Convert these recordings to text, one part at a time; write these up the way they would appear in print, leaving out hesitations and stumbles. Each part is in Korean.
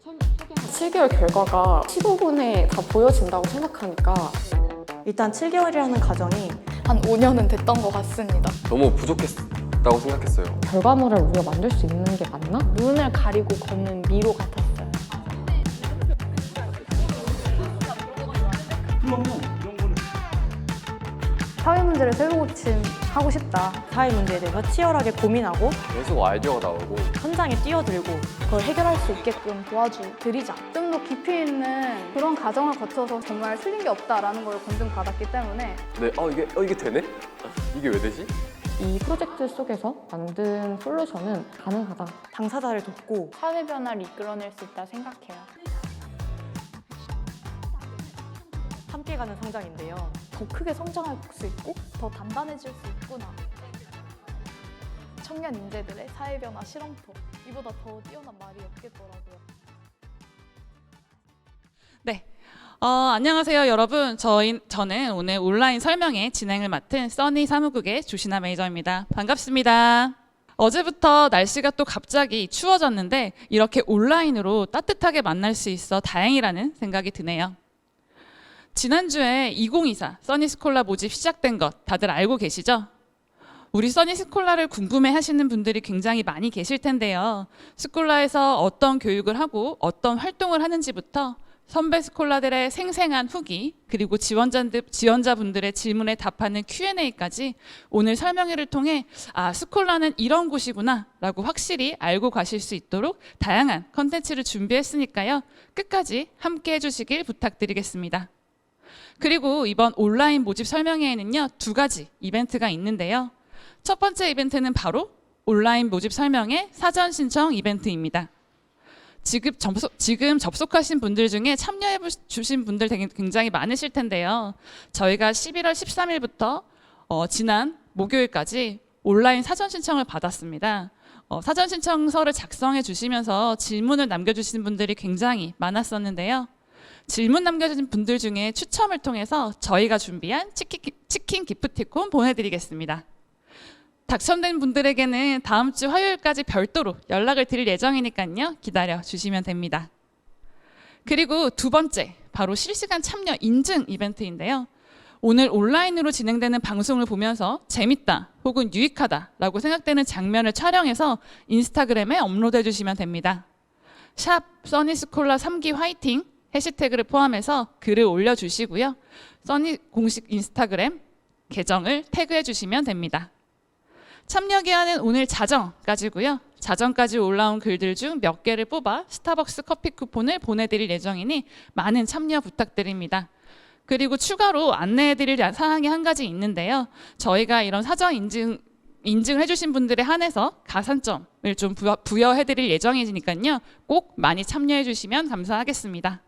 7개월 결과가 15분에 다 보여진다고 생각하니까 일단 7개월이라는 가정이 한 5년은 됐던 것 같습니다. 너무 부족했다고 생각했어요. 결과물을 우리가 만들 수 있는 게 맞나? 눈을 가리고 걷는 미로 같았어요. 사회 문제를 새로고침하고 싶다. 사회 문제에 대해서 치열하게 고민하고 계속 아이디어가 나오고 현장에 뛰어들고 그걸 해결할 수 있게끔 도와드리자. 좀 더 깊이 있는 그런 과정을 거쳐서 정말 틀린 게 없다라는 걸 검증받았기 때문에 네, 이게 되네? 이게 왜 되지? 이 프로젝트 속에서 만든 솔루션은 가능하다. 당사자를 돕고 사회 변화를 이끌어낼 수 있다 생각해요. 함께 가는 성장인데요. 더 크게 성장할 수 있고 더 단단해질 수 있구나. 청년 인재들의 사회 변화 실험터. 이보다 더 뛰어난 말이 없겠더라고요. 네. 안녕하세요 여러분. 저는 오늘 온라인 설명회 진행을 맡은 써니 사무국의 조신아 매니저입니다. 반갑습니다. 어제부터 날씨가 또 갑자기 추워졌는데 이렇게 온라인으로 따뜻하게 만날 수 있어 다행이라는 생각이 드네요. 지난주에 2024 써니스콜라 모집 시작된 것 다들 알고 계시죠? 우리 써니스콜라를 궁금해 하시는 분들이 굉장히 많이 계실 텐데요. 스콜라에서 어떤 교육을 하고 어떤 활동을 하는지부터 선배 스콜라들의 생생한 후기, 그리고 지원자분들의 질문에 답하는 Q&A까지 오늘 설명회를 통해 스콜라는 이런 곳이구나 라고 확실히 알고 가실 수 있도록 다양한 컨텐츠를 준비했으니까요. 끝까지 함께 해주시길 부탁드리겠습니다. 그리고 이번 온라인 모집 설명회에는요, 2가지 이벤트가 있는데요. 첫 번째 이벤트는 바로 온라인 모집 설명회 사전 신청 이벤트입니다. 지금 접속하신 분들 중에 참여해 주신 분들 굉장히 많으실 텐데요. 저희가 11월 13일부터 지난 목요일까지 온라인 사전 신청을 받았습니다. 사전 신청서를 작성해 주시면서 질문을 남겨주신 분들이 굉장히 많았었는데요. 질문 남겨주신 분들 중에 추첨을 통해서 저희가 준비한 치킨 기프티콘 보내드리겠습니다. 당첨된 분들에게는 다음 주 화요일까지 별도로 연락을 드릴 예정이니까요. 기다려 주시면 됩니다. 그리고 2번째, 바로 실시간 참여 인증 이벤트인데요. 오늘 온라인으로 진행되는 방송을 보면서 재밌다 혹은 유익하다 라고 생각되는 장면을 촬영해서 인스타그램에 업로드해 주시면 됩니다. 샵 써니스콜라 3기 화이팅 해시태그를 포함해서 글을 올려주시고요. 써니 공식 인스타그램 계정을 태그해 주시면 됩니다. 참여 기한은 오늘 자정까지고요. 자정까지 올라온 글들 중 몇 개를 뽑아 스타벅스 커피 쿠폰을 보내드릴 예정이니 많은 참여 부탁드립니다. 그리고 추가로 안내해드릴 사항이 한 가지 있는데요. 저희가 이런 사전 인증을 해주신 분들에 한해서 가산점을 좀 부여해드릴 예정이니까요. 꼭 많이 참여해주시면 감사하겠습니다.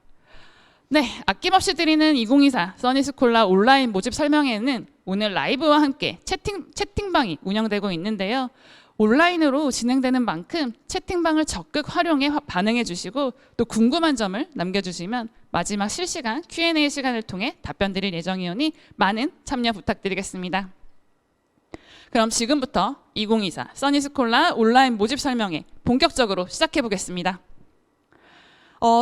네, 아낌없이 드리는 2024 써니스콜라 온라인 모집 설명회는 오늘 라이브와 함께 채팅방이 운영되고 있는데요. 온라인으로 진행되는 만큼 채팅방을 적극 활용해 반응해 주시고 또 궁금한 점을 남겨주시면 마지막 실시간 Q&A 시간을 통해 답변 드릴 예정이오니 많은 참여 부탁드리겠습니다. 그럼 지금부터 2024 써니스콜라 온라인 모집 설명회 본격적으로 시작해 보겠습니다.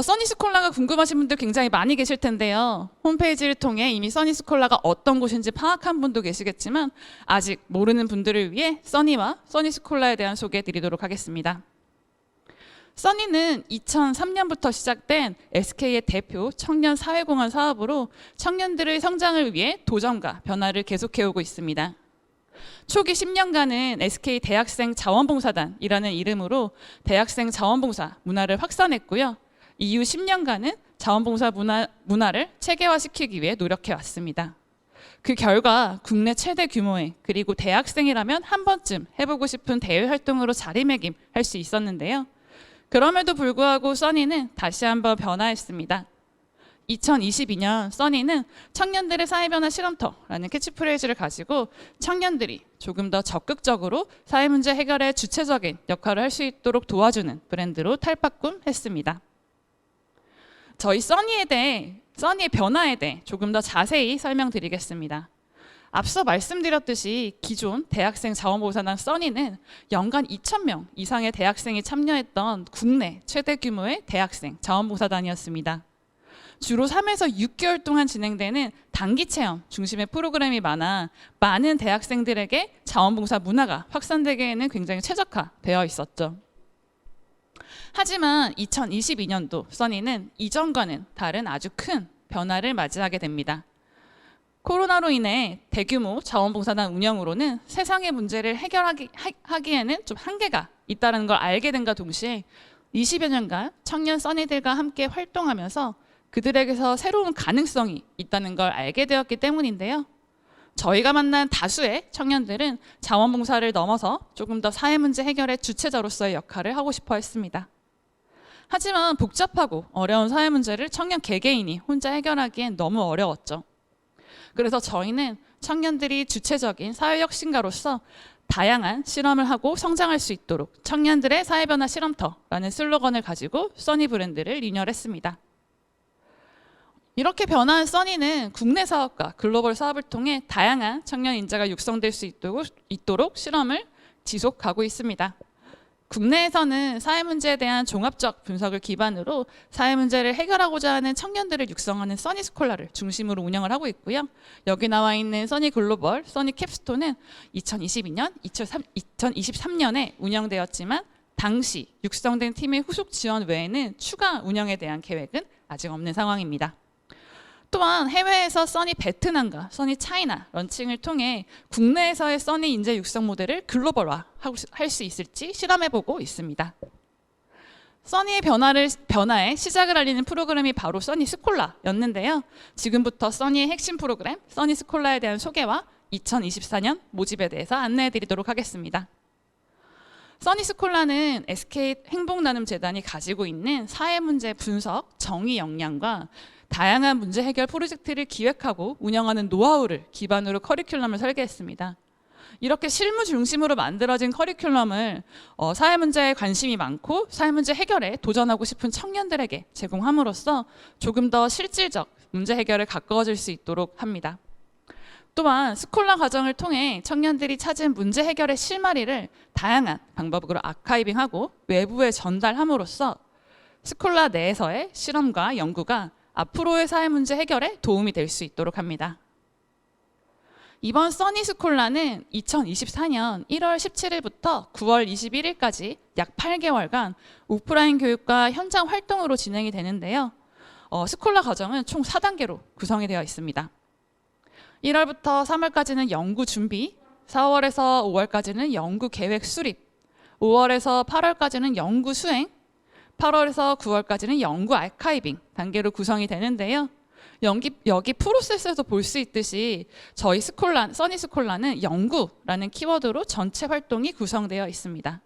써니스콜라가 궁금하신 분들 굉장히 많이 계실 텐데요. 홈페이지를 통해 이미 써니스콜라가 어떤 곳인지 파악한 분도 계시겠지만 아직 모르는 분들을 위해 써니와 써니스콜라에 대한 소개해 드리도록 하겠습니다. 써니는 2003년부터 시작된 SK의 대표 청년 사회공헌 사업으로 청년들의 성장을 위해 도전과 변화를 계속해오고 있습니다. 초기 10년간은 SK 대학생 자원봉사단이라는 이름으로 대학생 자원봉사 문화를 확산했고요. 이후 10년간은 자원봉사 문화를 체계화시키기 위해 노력해왔습니다. 그 결과 국내 최대 규모의 그리고 대학생이라면 한 번쯤 해보고 싶은 대외 활동으로 자리매김할 수 있었는데요. 그럼에도 불구하고 써니는 다시 한번 변화했습니다. 2022년 써니는 청년들의 사회변화 실험터라는 캐치프레이즈를 가지고 청년들이 조금 더 적극적으로 사회 문제 해결에 주체적인 역할을 할 수 있도록 도와주는 브랜드로 탈바꿈했습니다. 저희 써니의 변화에 대해 조금 더 자세히 설명드리겠습니다. 앞서 말씀드렸듯이 기존 대학생 자원봉사단 써니는 연간 2,000명 이상의 대학생이 참여했던 국내 최대 규모의 대학생 자원봉사단이었습니다. 주로 3에서 6개월 동안 진행되는 단기 체험 중심의 프로그램이 많은 대학생들에게 자원봉사 문화가 확산되기에는 굉장히 최적화되어 있었죠. 하지만 2022년도 써니는 이전과는 다른 아주 큰 변화를 맞이하게 됩니다. 코로나로 인해 대규모 자원봉사단 운영으로는 세상의 문제를 해결하기에는 좀 한계가 있다는 걸 알게 된과 동시에 20여 년간 청년 써니들과 함께 활동하면서 그들에게서 새로운 가능성이 있다는 걸 알게 되었기 때문인데요. 저희가 만난 다수의 청년들은 자원봉사를 넘어서 조금 더 사회문제 해결의 주체자로서의 역할을 하고 싶어 했습니다. 하지만 복잡하고 어려운 사회문제를 청년 개개인이 혼자 해결하기엔 너무 어려웠죠. 그래서 저희는 청년들이 주체적인 사회혁신가로서 다양한 실험을 하고 성장할 수 있도록 청년들의 사회변화 실험터라는 슬로건을 가지고 써니 브랜드를 리뉴얼했습니다. 이렇게 변화한 써니는 국내 사업과 글로벌 사업을 통해 다양한 청년 인재가 육성될 수 있도록 실험을 지속하고 있습니다. 국내에서는 사회문제에 대한 종합적 분석을 기반으로 사회문제를 해결하고자 하는 청년들을 육성하는 써니 스콜라를 중심으로 운영을 하고 있고요. 여기 나와 있는 써니 글로벌, 써니 캡스톤은 2022년, 2023년에 운영되었지만 당시 육성된 팀의 후속 지원 외에는 추가 운영에 대한 계획은 아직 없는 상황입니다. 또한 해외에서 써니 베트남과 써니 차이나 런칭을 통해 국내에서의 써니 인재 육성 모델을 글로벌화할 수 있을지 실험해보고 있습니다. 써니의 변화의 시작을 알리는 프로그램이 바로 써니 스콜라였는데요. 지금부터 써니의 핵심 프로그램 써니 스콜라에 대한 소개와 2024년 모집에 대해서 안내해드리도록 하겠습니다. 써니 스콜라는 SK 행복나눔재단이 가지고 있는 사회문제 분석, 정의 역량과 다양한 문제 해결 프로젝트를 기획하고 운영하는 노하우를 기반으로 커리큘럼을 설계했습니다. 이렇게 실무 중심으로 만들어진 커리큘럼을 사회문제에 관심이 많고 사회문제 해결에 도전하고 싶은 청년들에게 제공함으로써 조금 더 실질적 문제 해결에 가까워질 수 있도록 합니다. 또한 스콜라 과정을 통해 청년들이 찾은 문제 해결의 실마리를 다양한 방법으로 아카이빙하고 외부에 전달함으로써 스콜라 내에서의 실험과 연구가 앞으로의 사회문제 해결에 도움이 될 수 있도록 합니다. 이번 써니 스콜라는 2024년 1월 17일부터 9월 21일까지 약 8개월간 오프라인 교육과 현장 활동으로 진행이 되는데요. 스콜라 과정은 총 4단계로 구성이 되어 있습니다. 1월부터 3월까지는 연구 준비, 4월에서 5월까지는 연구 계획 수립, 5월에서 8월까지는 연구 수행, 8월에서 9월까지는 연구 아카이빙 단계로 구성이 되는데요. 여기 프로세스에서 볼 수 있듯이 저희 써니 스콜라는 연구라는 키워드로 전체 활동이 구성되어 있습니다.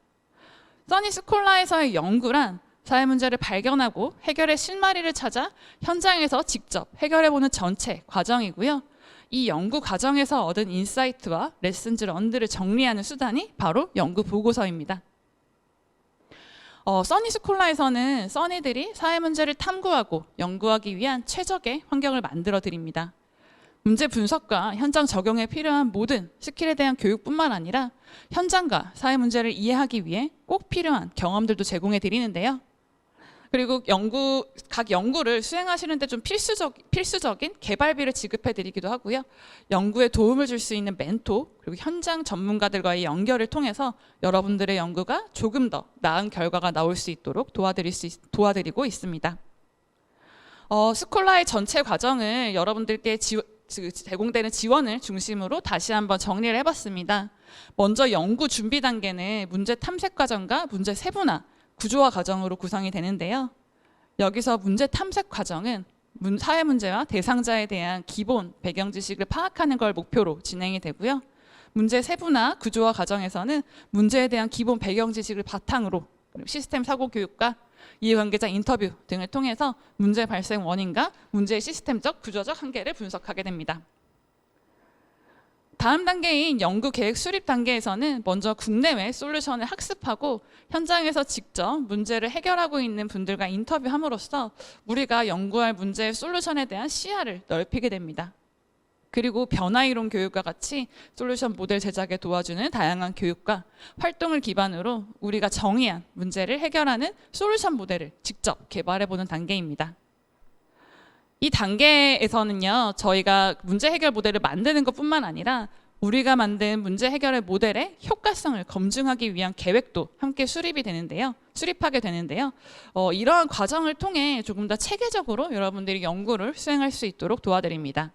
써니 스콜라에서의 연구란 사회문제를 발견하고 해결의 실마리를 찾아 현장에서 직접 해결해보는 전체 과정이고요. 이 연구 과정에서 얻은 인사이트와 레슨즈 런들을 정리하는 수단이 바로 연구 보고서입니다. 써니 스콜라에서는 써니들이 사회 문제를 탐구하고 연구하기 위한 최적의 환경을 만들어 드립니다. 문제 분석과 현장 적용에 필요한 모든 스킬에 대한 교육뿐만 아니라 현장과 사회 문제를 이해하기 위해 꼭 필요한 경험들도 제공해 드리는데요. 그리고 각 연구를 수행하시는데 좀 필수적인 개발비를 지급해 드리기도 하고요. 연구에 도움을 줄 수 있는 멘토 그리고 현장 전문가들과의 연결을 통해서 여러분들의 연구가 조금 더 나은 결과가 나올 수 있도록 도와드리고 있습니다. 스콜라의 전체 과정을 여러분들께 제공되는 지원을 중심으로 다시 한번 정리를 해봤습니다. 먼저 연구 준비 단계는 문제 탐색 과정과 문제 세분화, 구조화 과정으로 구성이 되는데요. 여기서 문제 탐색 과정은 사회 문제와 대상자에 대한 기본 배경 지식을 파악하는 걸 목표로 진행이 되고요. 문제 세분화, 구조화 과정에서는 문제에 대한 기본 배경 지식을 바탕으로 시스템 사고 교육과 이해관계자 인터뷰 등을 통해서 문제 발생 원인과 문제의 시스템적, 구조적 한계를 분석하게 됩니다. 다음 단계인 연구 계획 수립 단계에서는 먼저 국내외 솔루션을 학습하고 현장에서 직접 문제를 해결하고 있는 분들과 인터뷰함으로써 우리가 연구할 문제의 솔루션에 대한 시야를 넓히게 됩니다. 그리고 변화이론 교육과 같이 솔루션 모델 제작에 도와주는 다양한 교육과 활동을 기반으로 우리가 정의한 문제를 해결하는 솔루션 모델을 직접 개발해보는 단계입니다. 이 단계에서는요, 저희가 문제 해결 모델을 만드는 것뿐만 아니라 우리가 만든 문제 해결의 모델의 효과성을 검증하기 위한 계획도 함께 수립하게 되는데요. 이러한 과정을 통해 조금 더 체계적으로 여러분들이 연구를 수행할 수 있도록 도와드립니다.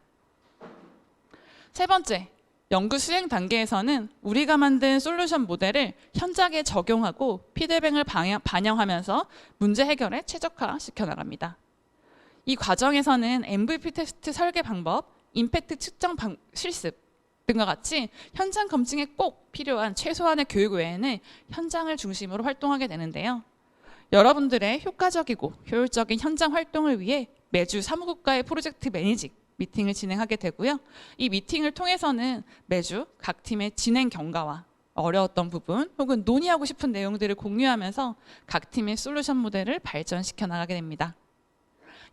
세 번째, 연구 수행 단계에서는 우리가 만든 솔루션 모델을 현장에 적용하고 피드백을 반영하면서 문제 해결에 최적화시켜 나갑니다. 이 과정에서는 MVP 테스트 설계 방법, 임팩트 측정 실습 등과 같이 현장 검증에 꼭 필요한 최소한의 교육 외에는 현장을 중심으로 활동하게 되는데요. 여러분들의 효과적이고 효율적인 현장 활동을 위해 매주 사무국과의 프로젝트 매니징 미팅을 진행하게 되고요. 이 미팅을 통해서는 매주 각 팀의 진행 경과와 어려웠던 부분 혹은 논의하고 싶은 내용들을 공유하면서 각 팀의 솔루션 모델을 발전시켜 나가게 됩니다.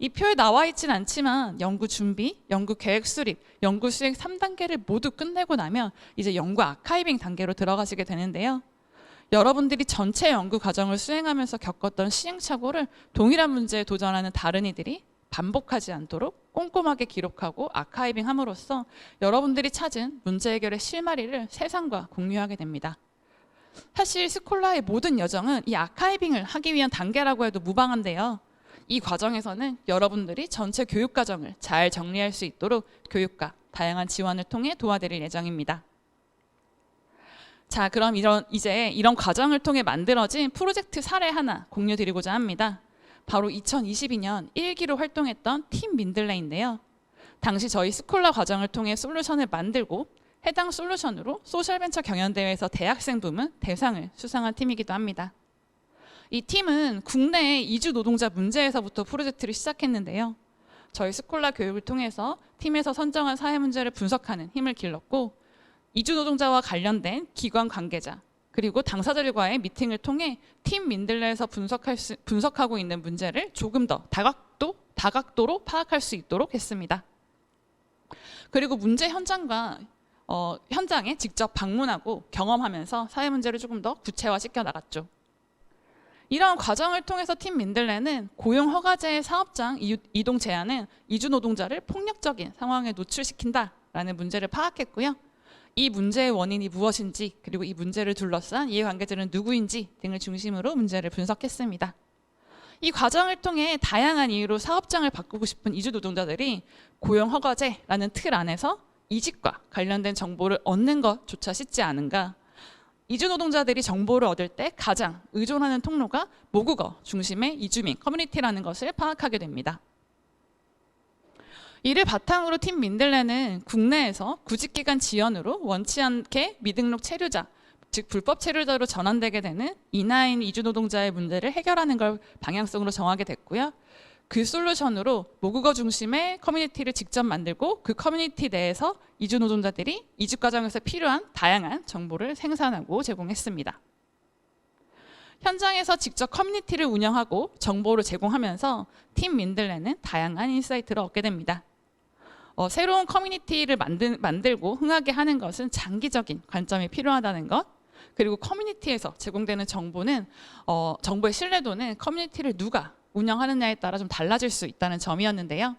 이 표에 나와 있진 않지만 연구 준비, 연구 계획 수립, 연구 수행 3단계를 모두 끝내고 나면 이제 연구 아카이빙 단계로 들어가시게 되는데요. 여러분들이 전체 연구 과정을 수행하면서 겪었던 시행착오를 동일한 문제에 도전하는 다른 이들이 반복하지 않도록 꼼꼼하게 기록하고 아카이빙함으로써 여러분들이 찾은 문제 해결의 실마리를 세상과 공유하게 됩니다. 사실 스콜라의 모든 여정은 이 아카이빙을 하기 위한 단계라고 해도 무방한데요. 이 과정에서는 여러분들이 전체 교육 과정을 잘 정리할 수 있도록 교육과 다양한 지원을 통해 도와드릴 예정입니다. 자, 그럼 이제 이런 과정을 통해 만들어진 프로젝트 사례 하나 공유드리고자 합니다. 바로 2022년 1기로 활동했던 팀 민들레인데요. 당시 저희 스콜라 과정을 통해 솔루션을 만들고 해당 솔루션으로 소셜벤처 경연대회에서 대학생 부문 대상을 수상한 팀이기도 합니다. 이 팀은 국내의 이주 노동자 문제에서부터 프로젝트를 시작했는데요. 저희 스콜라 교육을 통해서 팀에서 선정한 사회 문제를 분석하는 힘을 길렀고 이주 노동자와 관련된 기관 관계자 그리고 당사자들과의 미팅을 통해 팀 민들레에서 분석하고 있는 문제를 조금 더 다각도로 파악할 수 있도록 했습니다. 그리고 문제 현장에 직접 방문하고 경험하면서 사회 문제를 조금 더 구체화시켜 나갔죠. 이러한 과정을 통해서 팀 민들레는 고용 허가제의 사업장 이동 제한은 이주 노동자를 폭력적인 상황에 노출시킨다라는 문제를 파악했고요. 이 문제의 원인이 무엇인지 그리고 이 문제를 둘러싼 이해관계자는 누구인지 등을 중심으로 문제를 분석했습니다. 이 과정을 통해 다양한 이유로 사업장을 바꾸고 싶은 이주 노동자들이 고용 허가제라는 틀 안에서 이직과 관련된 정보를 얻는 것조차 쉽지 않은가, 이주 노동자들이 정보를 얻을 때 가장 의존하는 통로가 모국어 중심의 이주민 커뮤니티라는 것을 파악하게 됩니다. 이를 바탕으로 팀 민들레는 국내에서 구직기간 지연으로 원치 않게 미등록 체류자, 즉 불법 체류자로 전환되게 되는 이나인 이주 노동자의 문제를 해결하는 걸 방향성으로 정하게 됐고요. 그 솔루션으로 모국어 중심의 커뮤니티를 직접 만들고 그 커뮤니티 내에서 이주 노동자들이 이직 과정에서 필요한 다양한 정보를 생산하고 제공했습니다. 현장에서 직접 커뮤니티를 운영하고 정보를 제공하면서 팀 민들레는 다양한 인사이트를 얻게 됩니다. 새로운 커뮤니티를 만들고 흥하게 하는 것은 장기적인 관점이 필요하다는 것, 그리고 커뮤니티에서 제공되는 정보의 신뢰도는 커뮤니티를 누가 운영하느냐에 따라 좀 달라질 수 있다는 점이었는데요.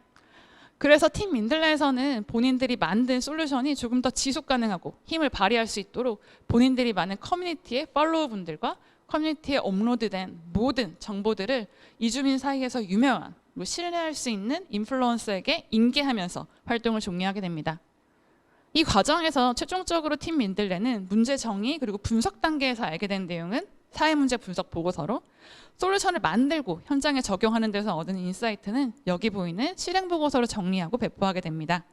그래서 팀 민들레에서는 본인들이 만든 솔루션이 조금 더 지속 가능하고 힘을 발휘할 수 있도록 본인들이 많은 커뮤니티의 팔로워 분들과 커뮤니티에 업로드된 모든 정보들을 이주민 사이에서 유명한 신뢰할 수 있는 인플루언서에게 인계하면서 활동을 종료하게 됩니다. 이 과정에서 최종적으로 팀 민들레는 문제 정의 그리고 분석 단계에서 알게 된 내용은 사회문제 분석 보고서로, 솔루션을 만들고 현장에 적용하는 데서 얻은 인사이트는 여기 보이는 실행 보고서로 정리하고 배포하게 됩니다.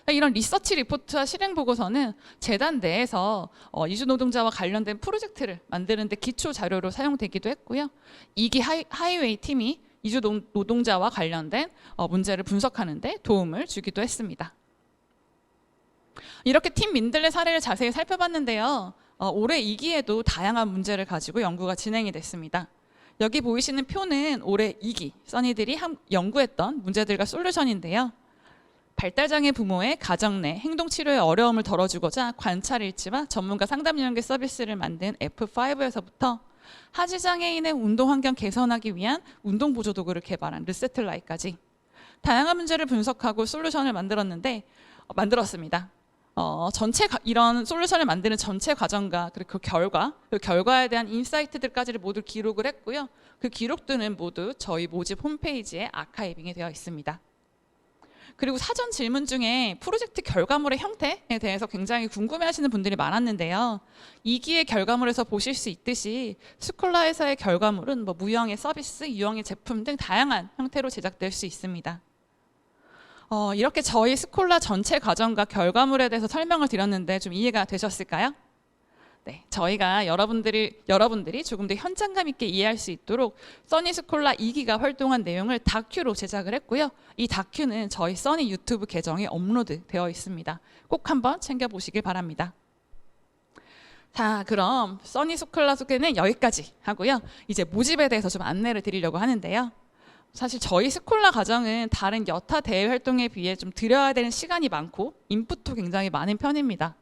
이런 리서치 리포트와 실행 보고서는 재단 내에서 이주 노동자와 관련된 프로젝트를 만드는 데 기초 자료로 사용되기도 했고요. 2기 하이웨이 팀이 이주 노동자와 관련된 문제를 분석하는 데 도움을 주기도 했습니다. 이렇게 팀 민들레 사례를 자세히 살펴봤는데요. 올해 2기에도 다양한 문제를 가지고 연구가 진행이 됐습니다. 여기 보이시는 표는 올해 2기 써니들이 연구했던 문제들과 솔루션인데요. 발달장애 부모의 가정 내 행동 치료의 어려움을 덜어주고자 관찰 일지와 전문가 상담 연계 서비스를 만든 F5에서부터 하지 장애인의 운동 환경 개선하기 위한 운동 보조 도구를 개발한 르세틀라이까지 다양한 문제를 분석하고 솔루션을 만들었습니다. 이런 솔루션을 만드는 전체 과정과 그리고 그 결과에 대한 인사이트들까지를 모두 기록을 했고요. 그 기록들은 모두 저희 모집 홈페이지에 아카이빙이 되어 있습니다. 그리고 사전 질문 중에 프로젝트 결과물의 형태에 대해서 굉장히 궁금해하시는 분들이 많았는데요. 2기의 결과물에서 보실 수 있듯이 스콜라에서의 결과물은 무형의 서비스, 유형의 제품 등 다양한 형태로 제작될 수 있습니다. 이렇게 저희 스콜라 전체 과정과 결과물에 대해서 설명을 드렸는데 좀 이해가 되셨을까요? 네, 저희가 여러분들이 조금 더 현장감 있게 이해할 수 있도록 써니 스콜라 2기가 활동한 내용을 다큐로 제작을 했고요. 이 다큐는 저희 써니 유튜브 계정에 업로드 되어 있습니다. 꼭 한번 챙겨보시길 바랍니다. 자, 그럼 써니 스콜라 소개는 여기까지 하고요. 이제 모집에 대해서 좀 안내를 드리려고 하는데요. 사실 저희 스콜라 과정은 다른 여타 대외 활동에 비해 좀 들여야 되는 시간이 많고 인풋도 굉장히 많은 편입니다.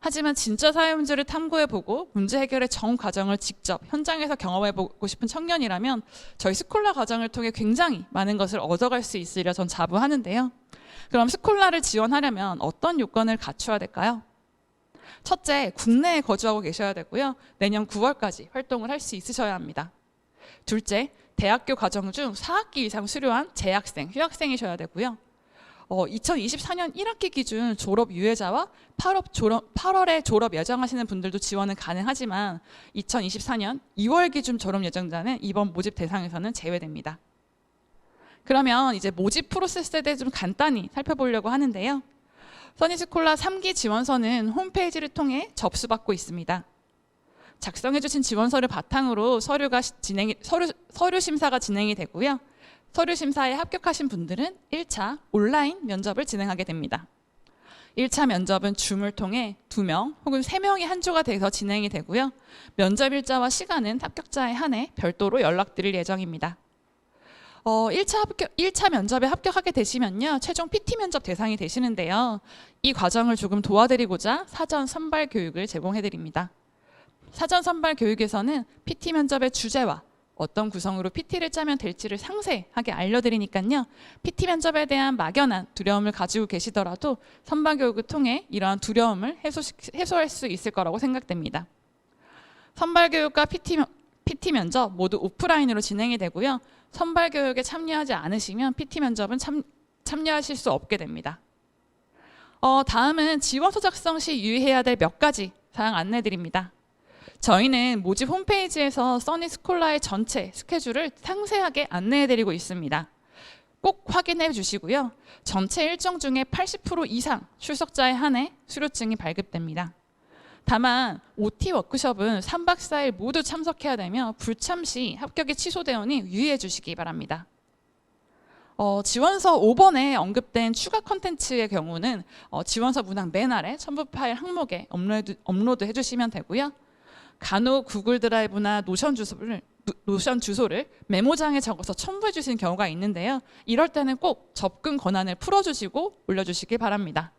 하지만 진짜 사회 문제를 탐구해보고 문제 해결의 전 과정을 직접 현장에서 경험해보고 싶은 청년이라면 저희 스콜라 과정을 통해 굉장히 많은 것을 얻어갈 수 있으리라 전 자부하는데요. 그럼 스콜라를 지원하려면 어떤 요건을 갖춰야 될까요? 첫째, 국내에 거주하고 계셔야 되고요. 내년 9월까지 활동을 할 수 있으셔야 합니다. 둘째, 대학교 과정 중 4학기 이상 수료한 재학생, 휴학생이셔야 되고요. 2024년 1학기 기준 졸업 유예자와 8월에 졸업 예정하시는 분들도 지원은 가능하지만 2024년 2월 기준 졸업 예정자는 이번 모집 대상에서는 제외됩니다. 그러면 이제 모집 프로세스에 대해 좀 간단히 살펴보려고 하는데요. 써니스콜라 3기 지원서는 홈페이지를 통해 접수받고 있습니다. 작성해주신 지원서를 바탕으로 서류 심사가 진행이 되고요. 서류 심사에 합격하신 분들은 1차 온라인 면접을 진행하게 됩니다. 1차 면접은 줌을 통해 2명 혹은 3명이 한 조가 돼서 진행이 되고요. 면접 일자와 시간은 합격자에 한해 별도로 연락드릴 예정입니다. 1차 면접에 합격하게 되시면요. 최종 PT 면접 대상이 되시는데요. 이 과정을 조금 도와드리고자 사전 선발 교육을 제공해드립니다. 사전 선발 교육에서는 PT 면접의 주제와 어떤 구성으로 PT를 짜면 될지를 상세하게 알려드리니까요. PT 면접에 대한 막연한 두려움을 가지고 계시더라도 선발 교육을 통해 이러한 두려움을 해소할 수 있을 거라고 생각됩니다. 선발 교육과 PT 면접 모두 오프라인으로 진행이 되고요. 선발 교육에 참여하지 않으시면 PT 면접은 참여하실 수 없게 됩니다. 다음은 지원서 작성 시 유의해야 될 몇 가지 사항 안내드립니다. 저희는 모집 홈페이지에서 써니 스콜라의 전체 스케줄을 상세하게 안내해드리고 있습니다. 꼭 확인해 주시고요. 전체 일정 중에 80% 이상 출석자에 한해 수료증이 발급됩니다. 다만 OT 워크숍은 3박 4일 모두 참석해야 되며 불참 시 합격이 취소되오니 유의해 주시기 바랍니다. 지원서 5번에 언급된 추가 컨텐츠의 경우는 지원서 문항 맨 아래 첨부 파일 항목에 업로드 해주시면 되고요. 간혹 구글 드라이브나 노션 주소를 메모장에 적어서 첨부해 주시는 경우가 있는데요. 이럴 때는 꼭 접근 권한을 풀어주시고 올려주시기 바랍니다.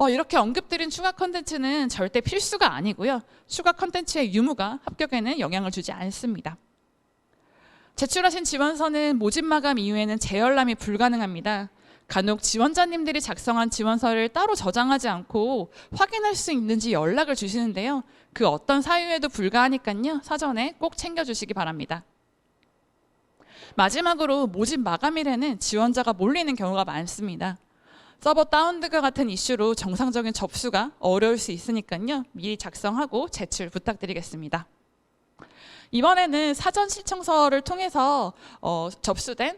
이렇게 언급드린 추가 컨텐츠는 절대 필수가 아니고요. 추가 컨텐츠의 유무가 합격에는 영향을 주지 않습니다. 제출하신 지원서는 모집 마감 이후에는 재열람이 불가능합니다. 간혹 지원자님들이 작성한 지원서를 따로 저장하지 않고 확인할 수 있는지 연락을 주시는데요. 그 어떤 사유에도 불가하니까요. 사전에 꼭 챙겨주시기 바랍니다. 마지막으로 모집 마감일에는 지원자가 몰리는 경우가 많습니다. 서버 다운등과 같은 이슈로 정상적인 접수가 어려울 수 있으니까요. 미리 작성하고 제출 부탁드리겠습니다. 이번에는 사전 신청서를 통해서 접수된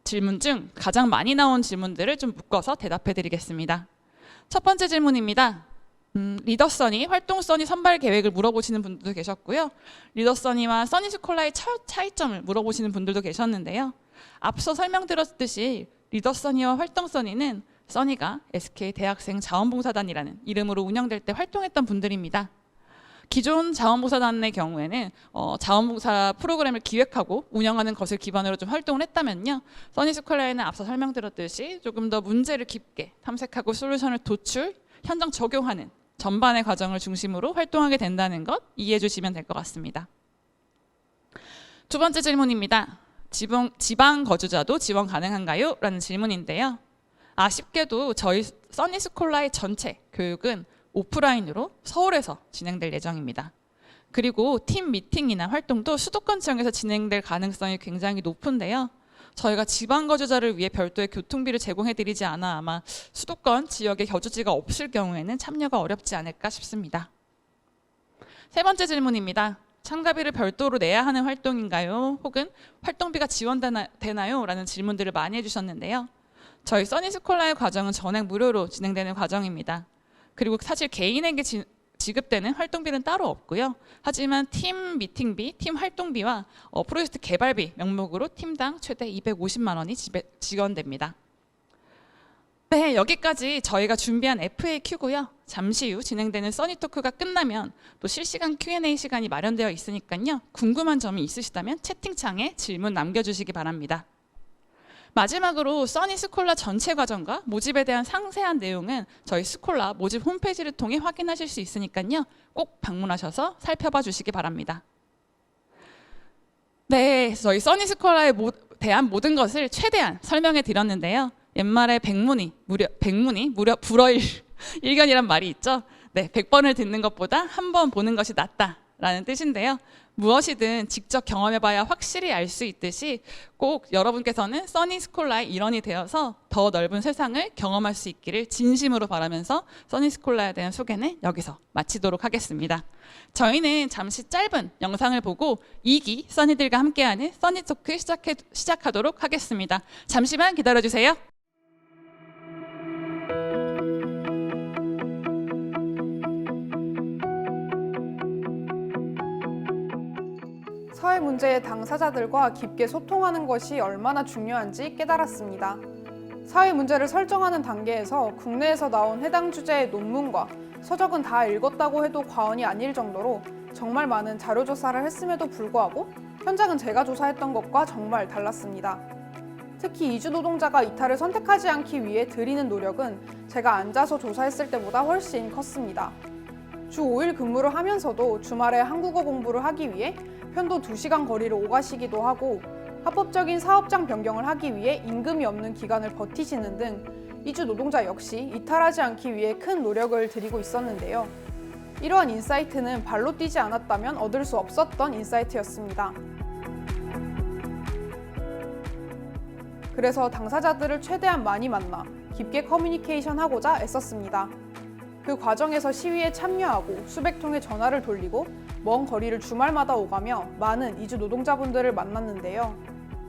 질문 중 가장 많이 나온 질문들을 좀 묶어서 대답해 드리겠습니다. 첫 번째 질문입니다. 리더써니, 활동써니 선발 계획을 물어보시는 분들도 계셨고요. 리더써니와 써니스콜라의 차이점을 물어보시는 분들도 계셨는데요. 앞서 설명드렸듯이 리더써니와 활동써니는 써니가 SK 대학생 자원봉사단이라는 이름으로 운영될 때 활동했던 분들입니다. 기존 자원봉사단의 경우에는 자원봉사 프로그램을 기획하고 운영하는 것을 기반으로 좀 활동을 했다면요. 써니스콜라에는 앞서 설명드렸듯이 조금 더 문제를 깊게 탐색하고 솔루션을 도출, 현장 적용하는 전반의 과정을 중심으로 활동하게 된다는 것 이해해 주시면 될 것 같습니다. 두 번째 질문입니다. 지방 거주자도 지원 가능한가요? 라는 질문인데요. 아쉽게도 저희 써니스콜라의 전체 교육은 오프라인으로 서울에서 진행될 예정입니다. 그리고 팀 미팅이나 활동도 수도권 지역에서 진행될 가능성이 굉장히 높은데요. 저희가 지방 거주자를 위해 별도의 교통비를 제공해드리지 않아 아마 수도권 지역에 거주지가 없을 경우에는 참여가 어렵지 않을까 싶습니다. 세 번째 질문입니다. 참가비를 별도로 내야 하는 활동인가요? 혹은 활동비가 지원되나요? 라는 질문들을 많이 해주셨는데요. 저희 써니스콜라의 과정은 전액 무료로 진행되는 과정입니다. 그리고 사실 개인에게 지급되는 활동비는 따로 없고요. 하지만 팀 미팅비, 팀 활동비와 프로젝트 개발비 명목으로 팀당 최대 250만 원이 지원됩니다. 네, 여기까지 저희가 준비한 FAQ고요. 잠시 후 진행되는 써니토크가 끝나면 또 실시간 Q&A 시간이 마련되어 있으니까요. 궁금한 점이 있으시다면 채팅창에 질문 남겨주시기 바랍니다. 마지막으로 써니스콜라 전체 과정과 모집에 대한 상세한 내용은 저희 스콜라 모집 홈페이지를 통해 확인하실 수 있으니까요. 꼭 방문하셔서 살펴봐 주시기 바랍니다. 네, 저희 써니스콜라에 대한 모든 것을 최대한 설명해 드렸는데요. 옛말에 백문이 무려 불어일 일견이란 말이 있죠. 네, 100번을 듣는 것보다 한 번 보는 것이 낫다라는 뜻인데요. 무엇이든 직접 경험해봐야 확실히 알 수 있듯이 꼭 여러분께서는 써니스콜라의 일원이 되어서 더 넓은 세상을 경험할 수 있기를 진심으로 바라면서 써니스콜라에 대한 소개는 여기서 마치도록 하겠습니다. 저희는 잠시 짧은 영상을 보고 2기 써니들과 함께하는 써니토크 시작하도록 하겠습니다. 잠시만 기다려주세요. 사회 문제의 당사자들과 깊게 소통하는 것이 얼마나 중요한지 깨달았습니다. 사회 문제를 설정하는 단계에서 국내에서 나온 해당 주제의 논문과 서적은 다 읽었다고 해도 과언이 아닐 정도로 정말 많은 자료 조사를 했음에도 불구하고 현장은 제가 조사했던 것과 정말 달랐습니다. 특히 이주 노동자가 이탈을 선택하지 않기 위해 들이는 노력은 제가 앉아서 조사했을 때보다 훨씬 컸습니다. 주 5일 근무를 하면서도 주말에 한국어 공부를 하기 위해 편도 2시간 거리를 오가시기도 하고 합법적인 사업장 변경을 하기 위해 임금이 없는 기간을 버티시는 등 이주 노동자 역시 이탈하지 않기 위해 큰 노력을 들이고 있었는데요. 이러한 인사이트는 발로 뛰지 않았다면 얻을 수 없었던 인사이트였습니다. 그래서 당사자들을 최대한 많이 만나 깊게 커뮤니케이션하고자 애썼습니다. 그 과정에서 시위에 참여하고 수백 통의 전화를 돌리고 먼 거리를 주말마다 오가며 많은 이주 노동자분들을 만났는데요.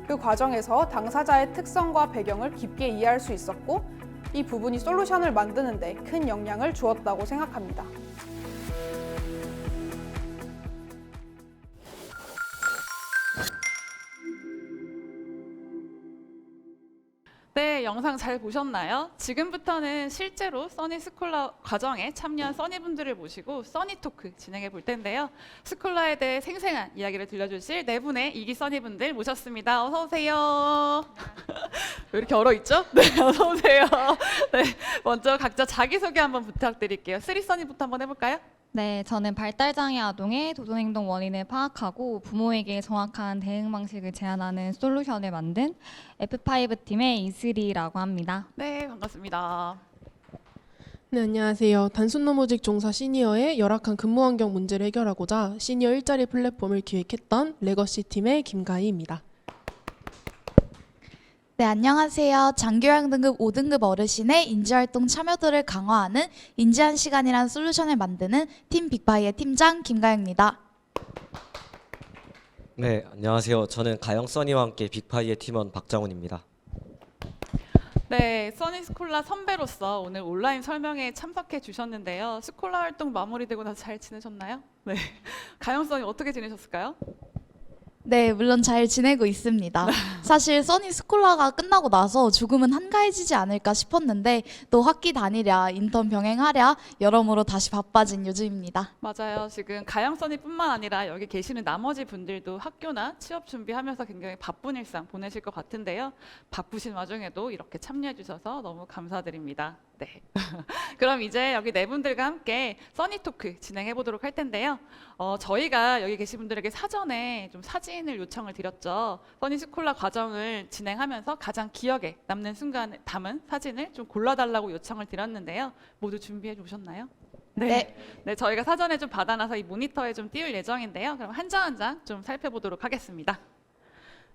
그 과정에서 당사자의 특성과 배경을 깊게 이해할 수 있었고 이 부분이 솔루션을 만드는 데 큰 영향을 주었다고 생각합니다. 네, 영상 잘 보셨나요? 지금부터는 실제로 써니스콜라 과정에 참여한 써니분들을 모시고 써니토크 진행해 볼 텐데요. 스콜라에 대해 생생한 이야기를 들려주실 네 분의 이기 써니분들 모셨습니다. 어서 오세요. 왜 이렇게 얼어있죠? 네, 어서 오세요. 네, 먼저 각자 자기소개 한번 부탁드릴게요. 쓰리 써니부터 한번 해볼까요? 네, 저는 발달장애 아동의 도전행동 원인을 파악하고 부모에게 정확한 대응 방식을 제안하는 솔루션을 만든 F5팀의 이슬이라고 합니다. 네, 반갑습니다. 네, 안녕하세요. 단순 노무직 종사 시니어의 열악한 근무 환경 문제를 해결하고자 시니어 일자리 플랫폼을 기획했던 레거시 팀의 김가희입니다. 네, 안녕하세요. 장교양 등급 5등급 어르신의 인지활동 참여도를 강화하는 인지한 시간이라는 솔루션을 만드는 팀 빅바이의 팀장 김가영입니다. 네, 안녕하세요. 저는 가영 써니와 함께 빅파이의 팀원 박정훈입니다. 네, 써니스콜라 선배로서 오늘 온라인 설명회에 참석해 주셨는데요. 스콜라 활동 마무리되고 나서 잘 지내셨나요? 네, 가영 써니 어떻게 지내셨을까요? 네, 물론 잘 지내고 있습니다. 사실 써니 스콜라가 끝나고 나서 조금은 한가해지지 않을까 싶었는데 또 학기 다니랴, 인턴 병행하랴 여러모로 다시 바빠진 요즘입니다. 맞아요. 지금 가영 써니뿐만 아니라 여기 계시는 나머지 분들도 학교나 취업 준비하면서 굉장히 바쁜 일상 보내실 것 같은데요. 바쁘신 와중에도 이렇게 참여해 주셔서 너무 감사드립니다. 네. 그럼 이제 여기 네 분들과 함께 써니 토크 진행해 보도록 할 텐데요. 저희가 여기 계신 분들에게 사전에 좀 사진을 요청을 드렸죠. 써니 스콜라 과정을 진행하면서 가장 기억에 남는 순간을 담은 사진을 좀 골라달라고 요청을 드렸는데요. 모두 준비해 주셨나요? 네. 네, 저희가 사전에 좀 받아놔서 이 모니터에 좀 띄울 예정인데요. 그럼 한 장 한 장 좀 살펴보도록 하겠습니다.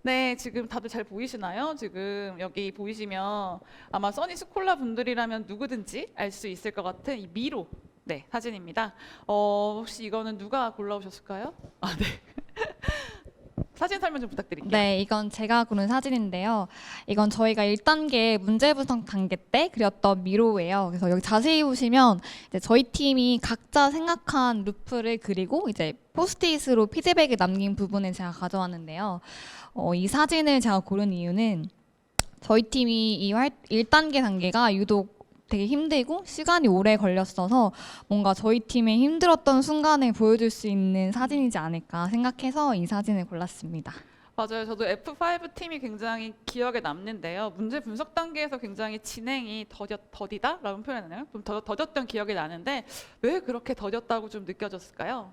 네, 지금 다들 잘 보이시나요? 지금 여기 보이시면 아마 써니 스콜라 분들이라면 누구든지 알 수 있을 것 같은 이 미로 네, 사진입니다. 혹시 이거는 누가 골라오셨을까요? 아, 네. 사진 설명 좀 부탁드릴게요. 네, 이건 제가 고른 사진인데요. 이건 저희가 1단계 문제 분석 단계 때 그렸던 미로예요. 그래서 여기 자세히 보시면 이제 저희 팀이 각자 생각한 루프를 그리고 이제 포스트잇으로 피드백을 남긴 부분을 제가 가져왔는데요. 이 사진을 제가 고른 이유는 저희 팀이 이 1단계 단계가 유독 되게 힘들고 시간이 오래 걸렸어서 뭔가 저희 팀의 힘들었던 순간을 보여줄 수 있는 사진이지 않을까 생각해서 이 사진을 골랐습니다. 맞아요. 저도 F5 팀이 굉장히 기억에 남는데요. 문제 분석 단계에서 굉장히 진행이 더디다라는 표현이나요? 좀 더뎠던 기억이 나는데 왜 그렇게 더뎠다고 좀 느껴졌을까요?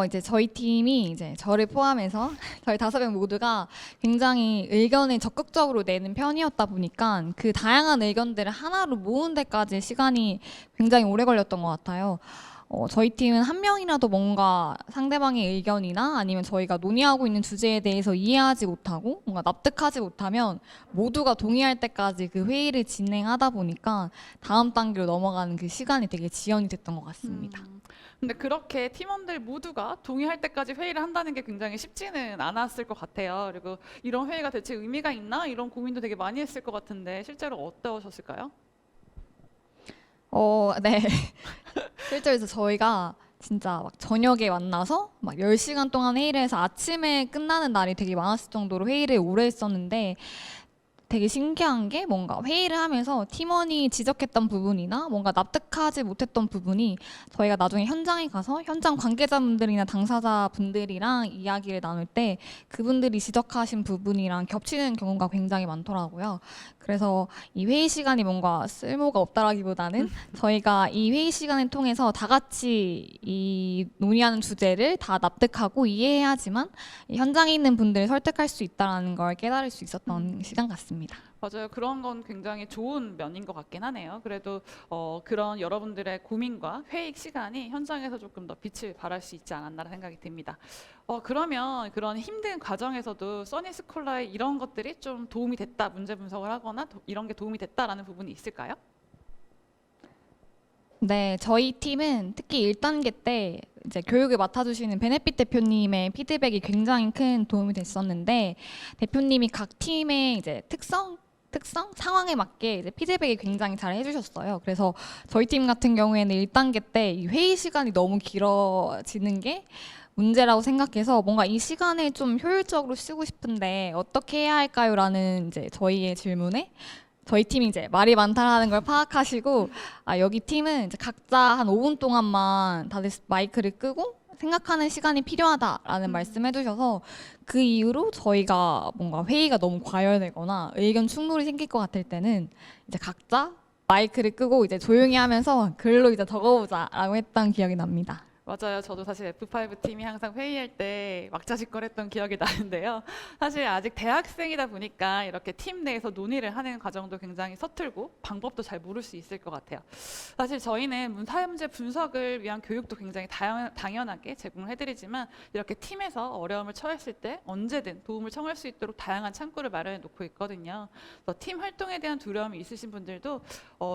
이제 저희 팀이 이제 저를 포함해서 저희 5명 모두가 굉장히 의견을 적극적으로 내는 편이었다 보니까 그 다양한 의견들을 하나로 모은 데까지 시간이 굉장히 오래 걸렸던 것 같아요. 저희 팀은 한 명이라도 뭔가 상대방의 의견이나 아니면 저희가 논의하고 있는 주제에 대해서 이해하지 못하고 뭔가 납득하지 못하면 모두가 동의할 때까지 그 회의를 진행하다 보니까 다음 단계로 넘어가는 그 시간이 되게 지연이 됐던 것 같습니다. 근데 그렇게 팀원들 모두가 동의할 때까지 회의를 한다는 게 굉장히 쉽지는 않았을 것 같아요. 그리고 이런 회의가 대체 의미가 있나? 이런 고민도 되게 많이 했을 것 같은데 실제로 어떠셨을까요? 네. 실제로 저희가 진짜 막 저녁에 만나서 막 10시간 동안 회의를 해서 아침에 끝나는 날이 되게 많았을 정도로 회의를 오래 했었는데 되게 신기한 게 뭔가 회의를 하면서 팀원이 지적했던 부분이나 뭔가 납득하지 못했던 부분이 저희가 나중에 현장에 가서 현장 관계자분들이나 당사자분들이랑 이야기를 나눌 때 그분들이 지적하신 부분이랑 겹치는 경우가 굉장히 많더라고요. 그래서 이 회의 시간이 뭔가 쓸모가 없다라기보다는 저희가 이 회의 시간을 통해서 다 같이 이 논의하는 주제를 다 납득하고 이해해야지만 이 현장에 있는 분들을 설득할 수 있다는 걸 깨달을 수 있었던 시간 같습니다. 맞아요. 그런 건 굉장히 좋은 면인 것 같긴 하네요. 그래도 그런 여러분들의 고민과 회의 시간이 현장에서 조금 더 빛을 발할 수 있지 않았나 생각이 듭니다. 그러면 그런 힘든 과정에서도 써니 스콜라의 이런 것들이 좀 도움이 됐다, 문제 분석을 하거나 이런 게 도움이 됐다라는 부분이 있을까요? 네, 저희 팀은 특히 1단계 때 이제 교육을 맡아주시는 베네핏 대표님의 피드백이 굉장히 큰 도움이 됐었는데 대표님이 각 팀의 이제 특성 상황에 맞게 이제 피드백이 굉장히 잘 해주셨어요. 그래서 저희 팀 같은 경우에는 1단계 때 이 회의 시간이 너무 길어지는 게 문제라고 생각해서 뭔가 이 시간을 좀 효율적으로 쓰고 싶은데 어떻게 해야 할까요?라는 이제 저희의 질문에 저희 팀이 이제 말이 많다라는 걸 파악하시고 여기 팀은 이제 각자 한 5분 동안만 다들 마이크를 끄고 생각하는 시간이 필요하다라는 말씀해 주셔서 그 이후로 저희가 뭔가 회의가 너무 과열되거나 의견 충돌이 생길 것 같을 때는 이제 각자 마이크를 끄고 이제 조용히 하면서 글로 이제 적어보자라고 했던 기억이 납니다. 맞아요. 저도 사실 F5 팀이 항상 회의할 때 막자지껄했던 기억이 나는데요. 사실 아직 대학생이다 보니까 이렇게 팀 내에서 논의를 하는 과정도 굉장히 서툴고 방법도 잘 모를 수 있을 것 같아요. 사실 저희는 사회 문제 분석을 위한 교육도 굉장히 당연하게 제공을 해드리지만 이렇게 팀에서 어려움을 처했을 때 언제든 도움을 청할 수 있도록 다양한 창구를 마련해 놓고 있거든요. 그래서 팀 활동에 대한 두려움이 있으신 분들도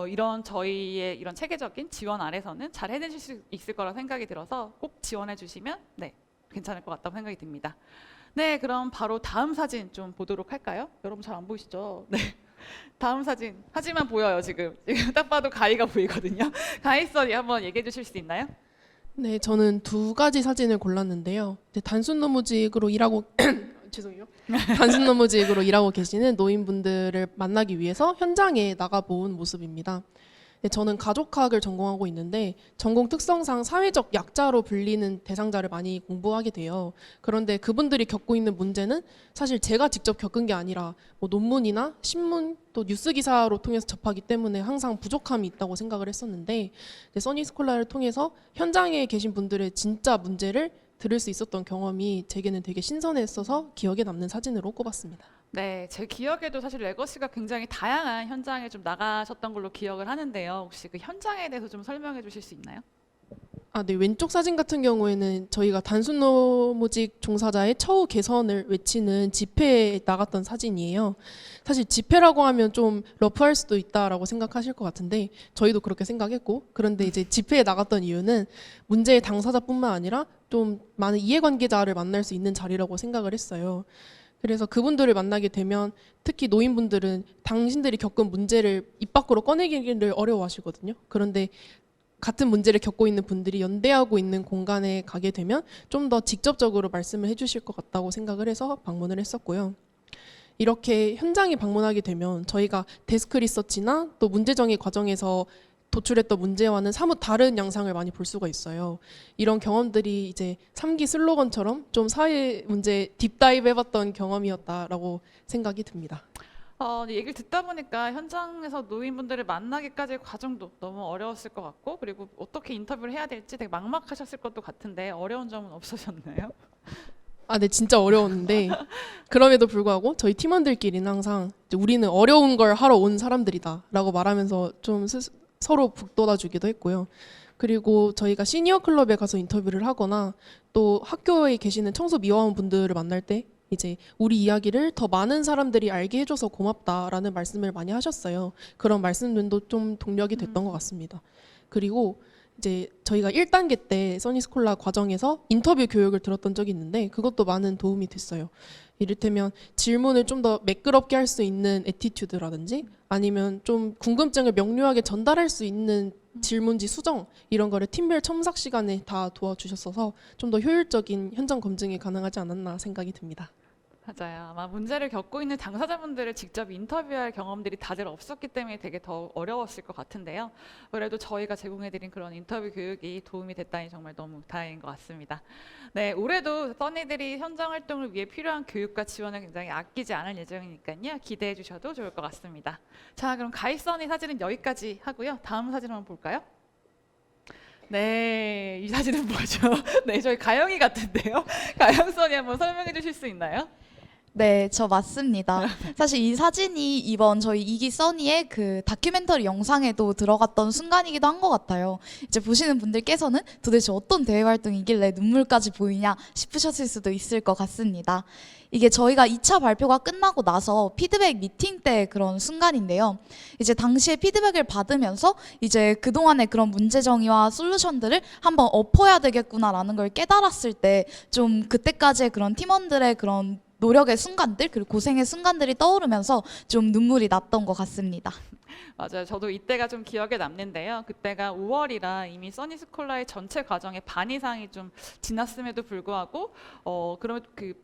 이런 저희의 이런 체계적인 지원 아래서는 잘 해내실 수 있을 거라 생각이 들어서 꼭 지원해 주시면 괜찮을 것 같다고 생각이 듭니다. 네, 그럼 바로 다음 사진 좀 보도록 할까요? 여러분 잘 안 보이시죠? 네. 다음 사진. 하지만 보여요, 지금. 딱 봐도 가희가 보이거든요. 가희 써니 한번 얘기해 주실 수 있나요? 네, 저는 두 가지 사진을 골랐는데요. 이제 단순 노무직으로 일하고 죄송해요. 단순 노무직으로 일하고 계시는 노인분들을 만나기 위해서 현장에 나가본 모습입니다. 네, 저는 가족학을 전공하고 있는데 전공 특성상 사회적 약자로 불리는 대상자를 많이 공부하게 돼요. 그런데 그분들이 겪고 있는 문제는 사실 제가 직접 겪은 게 아니라 뭐 논문이나 신문 또 뉴스 기사로 통해서 접하기 때문에 항상 부족함이 있다고 생각을 했었는데 써니스콜라를 통해서 현장에 계신 분들의 진짜 문제를 들을 수 있었던 경험이 제게는 되게 신선했어서 기억에 남는 사진으로 꼽았습니다. 네, 제 기억에도 사실 레거시가 굉장히 다양한 현장에 좀 나가셨던 걸로 기억을 하는데요. 혹시 그 현장에 대해서 좀 설명해 주실 수 있나요? 네, 왼쪽 사진 같은 경우에는 저희가 단순 노무직 종사자의 처우 개선을 외치는 집회에 나갔던 사진이에요. 사실 집회라고 하면 좀 러프할 수도 있다라고 생각하실 것 같은데 저희도 그렇게 생각했고, 그런데 이제 집회에 나갔던 이유는 문제의 당사자뿐만 아니라 좀 많은 이해관계자를 만날 수 있는 자리라고 생각을 했어요. 그래서 그분들을 만나게 되면 특히 노인분들은 당신들이 겪은 문제를 입 밖으로 꺼내기를 어려워하시거든요. 그런데 같은 문제를 겪고 있는 분들이 연대하고 있는 공간에 가게 되면 좀 더 직접적으로 말씀을 해주실 것 같다고 생각을 해서 방문을 했었고요. 이렇게 현장에 방문하게 되면 저희가 데스크 리서치나 또 문제정의 과정에서 도출했던 문제와는 사뭇 다른 양상을 많이 볼 수가 있어요. 이런 경험들이 이제 3기 슬로건처럼 좀 사회 문제 딥다이브 해봤던 경험이었다라고 생각이 듭니다. 얘기를 듣다 보니까 현장에서 노인분들을 만나기까지의 과정도 너무 어려웠을 것 같고, 그리고 어떻게 인터뷰를 해야 될지 되게 막막하셨을 것도 같은데 어려운 점은 없으셨나요? 네, 진짜 어려웠는데 그럼에도 불구하고 저희 팀원들끼리는 항상 우리는 어려운 걸 하러 온 사람들이다라고 말하면서 좀 서로 북돋아주기도 했고요. 그리고 저희가 시니어 클럽에 가서 인터뷰를 하거나 또 학교에 계시는 청소 미화원분들을 만날 때 이제 우리 이야기를 더 많은 사람들이 알게 해줘서 고맙다라는 말씀을 많이 하셨어요. 그런 말씀들도 좀 동력이 됐던 것 같습니다. 그리고 이제 저희가 1단계 때 써니스콜라 과정에서 인터뷰 교육을 들었던 적이 있는데 그것도 많은 도움이 됐어요. 이를테면 질문을 좀 더 매끄럽게 할 수 있는 애티튜드라든지 아니면 좀 궁금증을 명료하게 전달할 수 있는 질문지 수정 이런 거를 팀별 첨삭 시간에 다 도와주셨어서 좀 더 효율적인 현장 검증이 가능하지 않았나 생각이 듭니다. 맞아요. 아마 문제를 겪고 있는 당사자분들을 직접 인터뷰할 경험들이 다들 없었기 때문에 되게 더 어려웠을 것 같은데요. 그래도 저희가 제공해드린 그런 인터뷰 교육이 도움이 됐다니 정말 너무 다행인 것 같습니다. 네, 올해도 써니들이 현장 활동을 위해 필요한 교육과 지원을 굉장히 아끼지 않을 예정이니까요. 기대해 주셔도 좋을 것 같습니다. 자, 그럼 가입 써니 사진은 여기까지 하고요. 다음 사진 한번 볼까요? 네, 이 사진은 뭐죠? 네, 저희 가영이 같은데요. 가영 써니 한번 설명해 주실 수 있나요? 네, 저 맞습니다. 사실 이 사진이 이번 저희 2기 써니의 그 다큐멘터리 영상에도 들어갔던 순간이기도 한 것 같아요. 이제 보시는 분들께서는 도대체 어떤 대외 활동이길래 눈물까지 보이냐 싶으셨을 수도 있을 것 같습니다. 이게 저희가 2차 발표가 끝나고 나서 피드백 미팅 때 그런 순간인데요. 이제 당시에 피드백을 받으면서 이제 그동안의 그런 문제 정의와 솔루션들을 한번 엎어야 되겠구나라는 걸 깨달았을 때 좀 그때까지의 그런 팀원들의 그런 노력의 순간들 그리고 고생의 순간들이 떠오르면서 좀 눈물이 났던 것 같습니다. 맞아요. 저도 이때가 좀 기억에 남는데요. 그때가 5월이라 이미 써니스콜라의 전체 과정의 반 이상이 좀 지났음에도 불구하고 그러면 그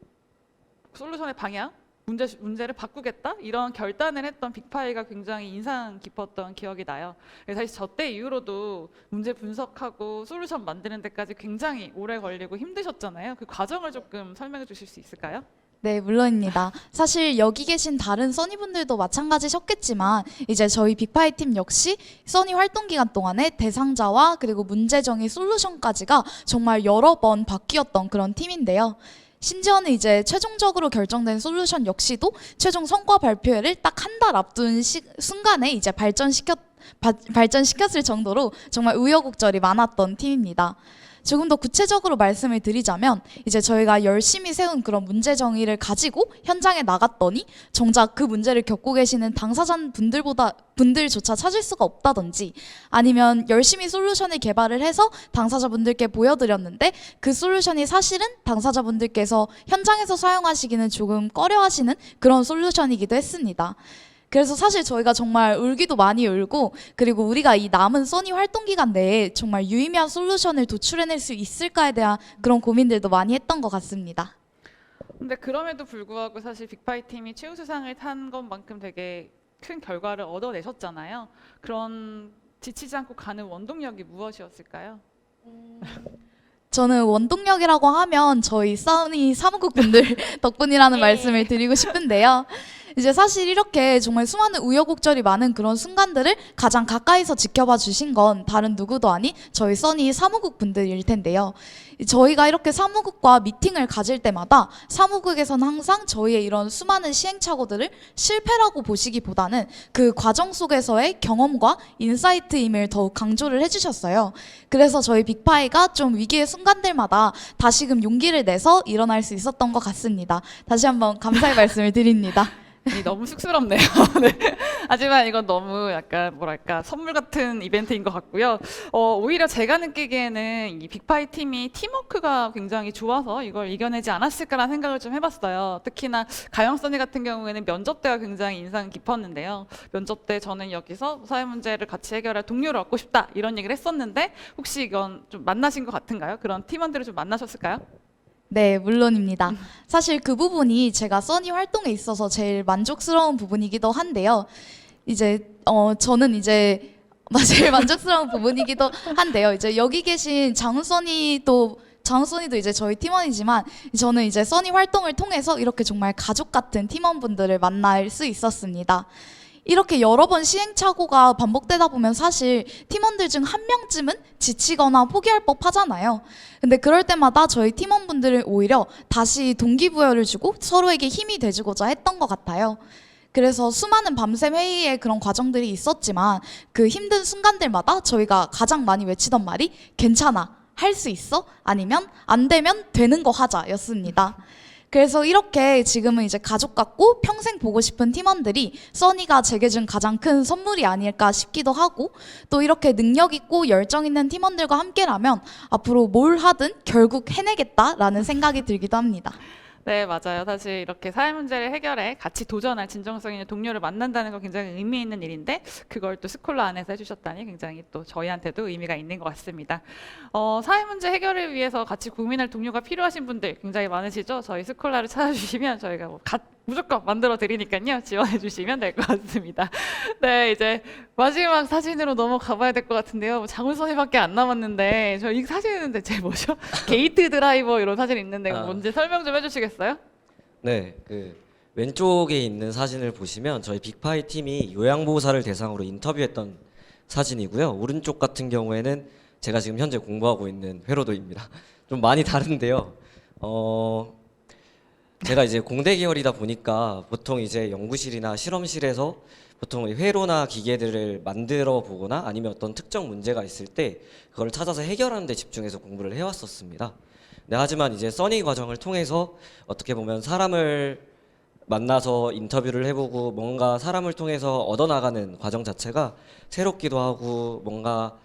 솔루션의 방향, 문제를 바꾸겠다 이런 결단을 했던 빅파이가 굉장히 인상 깊었던 기억이 나요. 그래서 사실 저 때 이후로도 문제 분석하고 솔루션 만드는 데까지 굉장히 오래 걸리고 힘드셨잖아요. 그 과정을 조금 설명해 주실 수 있을까요? 네, 물론입니다. 사실 여기 계신 다른 써니분들도 마찬가지셨겠지만 이제 저희 빅파이 팀 역시 써니 활동 기간 동안에 대상자와 그리고 문제 정의 솔루션까지가 정말 여러 번 바뀌었던 그런 팀인데요. 심지어는 이제 최종적으로 결정된 솔루션 역시도 최종 성과 발표회를 딱 한 달 앞둔 순간에 이제 발전시켰을 정도로 정말 우여곡절이 많았던 팀입니다. 조금 더 구체적으로 말씀을 드리자면 이제 저희가 열심히 세운 그런 문제 정의를 가지고 현장에 나갔더니 정작 그 문제를 겪고 계시는 당사자분들조차 찾을 수가 없다든지 아니면 열심히 솔루션을 개발을 해서 당사자분들께 보여드렸는데 그 솔루션이 사실은 당사자분들께서 현장에서 사용하시기는 조금 꺼려하시는 그런 솔루션이기도 했습니다. 그래서 사실 저희가 정말 울기도 많이 울고 그리고 우리가 이 남은 써니 활동 기간 내에 정말 유의미한 솔루션을 도출해낼 수 있을까에 대한 그런 고민들도 많이 했던 것 같습니다. 근데 그럼에도 불구하고 사실 빅파이 팀이 최우수상을 탄 것만큼 되게 큰 결과를 얻어내셨잖아요. 그런 지치지 않고 가는 원동력이 무엇이었을까요? 저는 원동력이라고 하면 저희 써니 사무국 분들 덕분이라는 말씀을 드리고 싶은데요. 이제 사실 이렇게 정말 수많은 우여곡절이 많은 그런 순간들을 가장 가까이서 지켜봐 주신 건 다른 누구도 아닌 저희 써니 사무국 분들일 텐데요. 저희가 이렇게 사무국과 미팅을 가질 때마다 사무국에서는 항상 저희의 이런 수많은 시행착오들을 실패라고 보시기보다는 그 과정 속에서의 경험과 인사이트임을 더욱 강조를 해주셨어요. 그래서 저희 빅파이가 좀 위기의 순간들마다 다시금 용기를 내서 일어날 수 있었던 것 같습니다. 다시 한번 감사의 말씀을 드립니다. 너무 쑥스럽네요. 네. 하지만 이건 너무 약간 뭐랄까 선물 같은 이벤트인 것 같고요. 오히려 제가 느끼기에는 이 빅파이 팀이 팀워크가 굉장히 좋아서 이걸 이겨내지 않았을까라는 생각을 좀 해봤어요. 특히나 가영선이 같은 경우에는 면접 때가 굉장히 인상 깊었는데요. 면접 때 저는 여기서 사회 문제를 같이 해결할 동료를 얻고 싶다 이런 얘기를 했었는데 혹시 이건 좀 만나신 것 같은가요? 그런 팀원들을 좀 만나셨을까요? 네, 물론입니다. 사실 그 부분이 제가 써니 활동에 있어서 제일 만족스러운 부분이기도 한데요. 저는 제일 만족스러운 부분이기도 한데요. 이제 여기 계신 장훈써니도 이제 저희 팀원이지만 저는 이제 써니 활동을 통해서 이렇게 정말 가족 같은 팀원분들을 만날 수 있었습니다. 이렇게 여러 번 시행착오가 반복되다 보면 사실 팀원들 중 한 명쯤은 지치거나 포기할 법 하잖아요. 근데 그럴 때마다 저희 팀원분들은 오히려 다시 동기부여를 주고 서로에게 힘이 돼주고자 했던 것 같아요. 그래서 수많은 밤샘 회의의 그런 과정들이 있었지만 그 힘든 순간들마다 저희가 가장 많이 외치던 말이 괜찮아, 할 수 있어? 아니면 안 되면 되는 거 하자 였습니다. 그래서 이렇게 지금은 이제 가족 같고 평생 보고 싶은 팀원들이 써니가 제게 준 가장 큰 선물이 아닐까 싶기도 하고 또 이렇게 능력 있고 열정 있는 팀원들과 함께라면 앞으로 뭘 하든 결국 해내겠다라는 생각이 들기도 합니다. 네, 맞아요. 사실 이렇게 사회 문제를 해결해 같이 도전할 진정성 있는 동료를 만난다는 건 굉장히 의미 있는 일인데 그걸 또 스콜라 안에서 해주셨다니 굉장히 또 저희한테도 의미가 있는 것 같습니다. 사회 문제 해결을 위해서 같이 고민할 동료가 필요하신 분들 굉장히 많으시죠? 저희 스콜라를 찾아주시면 저희가 무조건 만들어 드리니까요. 지원해 주시면 될 것 같습니다. 네, 이제 마지막 사진으로 넘어가 봐야 될 것 같은데요. 장훈선이밖에 안 남았는데 저 이 사진은 대체 뭐죠? 게이트 드라이버 이런 사진 있는데 뭔지 설명 좀 해주시겠어요? 네, 그 왼쪽에 있는 사진을 보시면 저희 빅파이 팀이 요양보호사를 대상으로 인터뷰했던 사진이고요. 오른쪽 같은 경우에는 제가 지금 현재 공부하고 있는 회로도입니다. 좀 많이 다른데요. 제가 이제 공대 계열이다 보니까 보통 이제 연구실이나 실험실에서 보통 회로나 기계들을 만들어 보거나 아니면 어떤 특정 문제가 있을 때 그걸 찾아서 해결하는 데 집중해서 공부를 해왔었습니다. 네, 하지만 이제 써니 과정을 통해서 어떻게 보면 사람을 만나서 인터뷰를 해보고 뭔가 사람을 통해서 얻어나가는 과정 자체가 새롭기도 하고 뭔가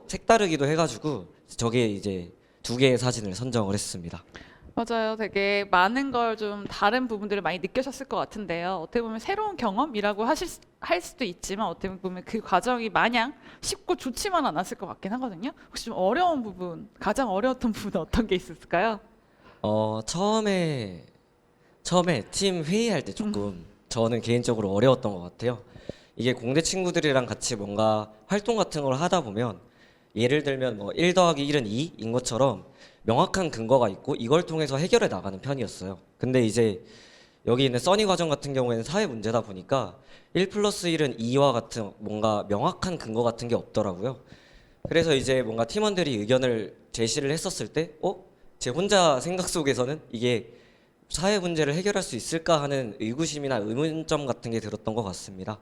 색다르기도 해가지고 저게 이제 2개의 사진을 선정을 했습니다. 맞아요. 되게 많은 걸 좀 다른 부분들을 많이 느끼셨을 것 같은데요. 어떻게 보면 새로운 경험이라고 할 수도 있지만 어떻게 보면 그 과정이 마냥 쉽고 좋지만 않았을 것 같긴 하거든요. 혹시 좀 어려운 부분, 가장 어려웠던 부분은 어떤 게 있었을까요? 처음에 팀 회의할 때 조금 저는 개인적으로 어려웠던 것 같아요. 이게 공대 친구들이랑 같이 뭔가 활동 같은 걸 하다 보면 예를 들면 뭐 1 더하기 1은 2인 것처럼 명확한 근거가 있고 이걸 통해서 해결해 나가는 편이었어요. 근데 이제 여기 있는 써니 과정 같은 경우에는 사회 문제다 보니까 1 플러스 1은 2와 같은 뭔가 명확한 근거 같은 게 없더라고요. 그래서 이제 뭔가 팀원들이 의견을 제시를 했었을 때 제 혼자 생각 속에서는 이게 사회 문제를 해결할 수 있을까 하는 의구심이나 의문점 같은 게 들었던 것 같습니다.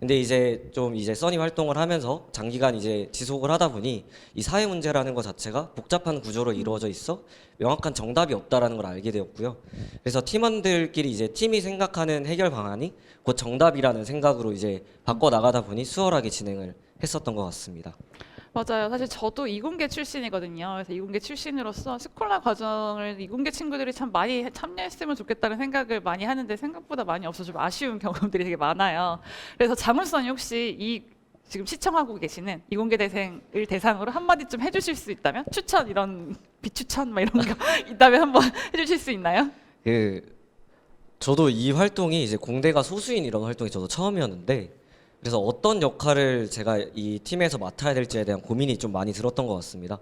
근데 이제 써니 활동을 하면서 장기간 이제 지속을 하다 보니 이 사회 문제라는 것 자체가 복잡한 구조로 이루어져 있어 명확한 정답이 없다라는 걸 알게 되었고요. 그래서 팀원들끼리 이제 팀이 생각하는 해결 방안이 곧 정답이라는 생각으로 이제 바꿔 나가다 보니 수월하게 진행을 했었던 것 같습니다. 맞아요. 사실 저도 이공계 출신이거든요. 그래서 이공계 출신으로서 스콜라 과정을 이공계 친구들이 참 많이 참여했으면 좋겠다는 생각을 많이 하는데 생각보다 많이 없어서 좀 아쉬운 경험들이 되게 많아요. 그래서 장훈선이 혹시 이 지금 시청하고 계시는 이공계대생을 대상으로 한마디 좀 해주실 수 있다면 추천 이런 비추천 막 이런 거 있다면 한번 해주실 수 있나요? 저도 이 활동이 이제 공대가 소수인 이런 활동이 저도 처음이었는데 그래서 어떤 역할을 제가 이 팀에서 맡아야 될지에 대한 고민이 좀 많이 들었던 것 같습니다.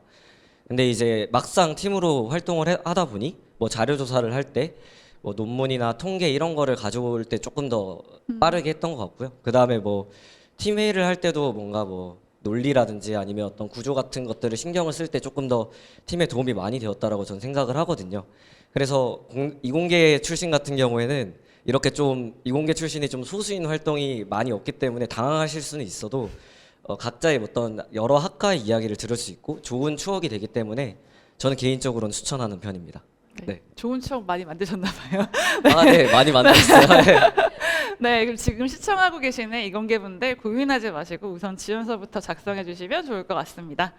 근데 이제 막상 팀으로 활동을 하다 보니 뭐 자료 조사를 할 때 뭐 논문이나 통계 이런 거를 가져올 때 조금 더 빠르게 했던 것 같고요. 그 다음에 뭐 팀 회의를 할 때도 뭔가 뭐 논리라든지 아니면 어떤 구조 같은 것들을 신경을 쓸 때 조금 더 팀에 도움이 많이 되었다라고 저는 생각을 하거든요. 그래서 이공계 출신 같은 경우에는 이렇게 좀 이공계 출신이 좀 소수인 활동이 많이 없기 때문에 당황하실 수는 있어도 각자의 어떤 여러 학과의 이야기를 들을 수 있고 좋은 추억이 되기 때문에 저는 개인적으로는 추천하는 편입니다. 네. 좋은 추억 많이 만드셨나 봐요. 네, 많이 만들었어요. 네. 네, 그럼 지금 시청하고 계시는 이공계분들 고민하지 마시고 우선 지원서부터 작성해 주시면 좋을 것 같습니다.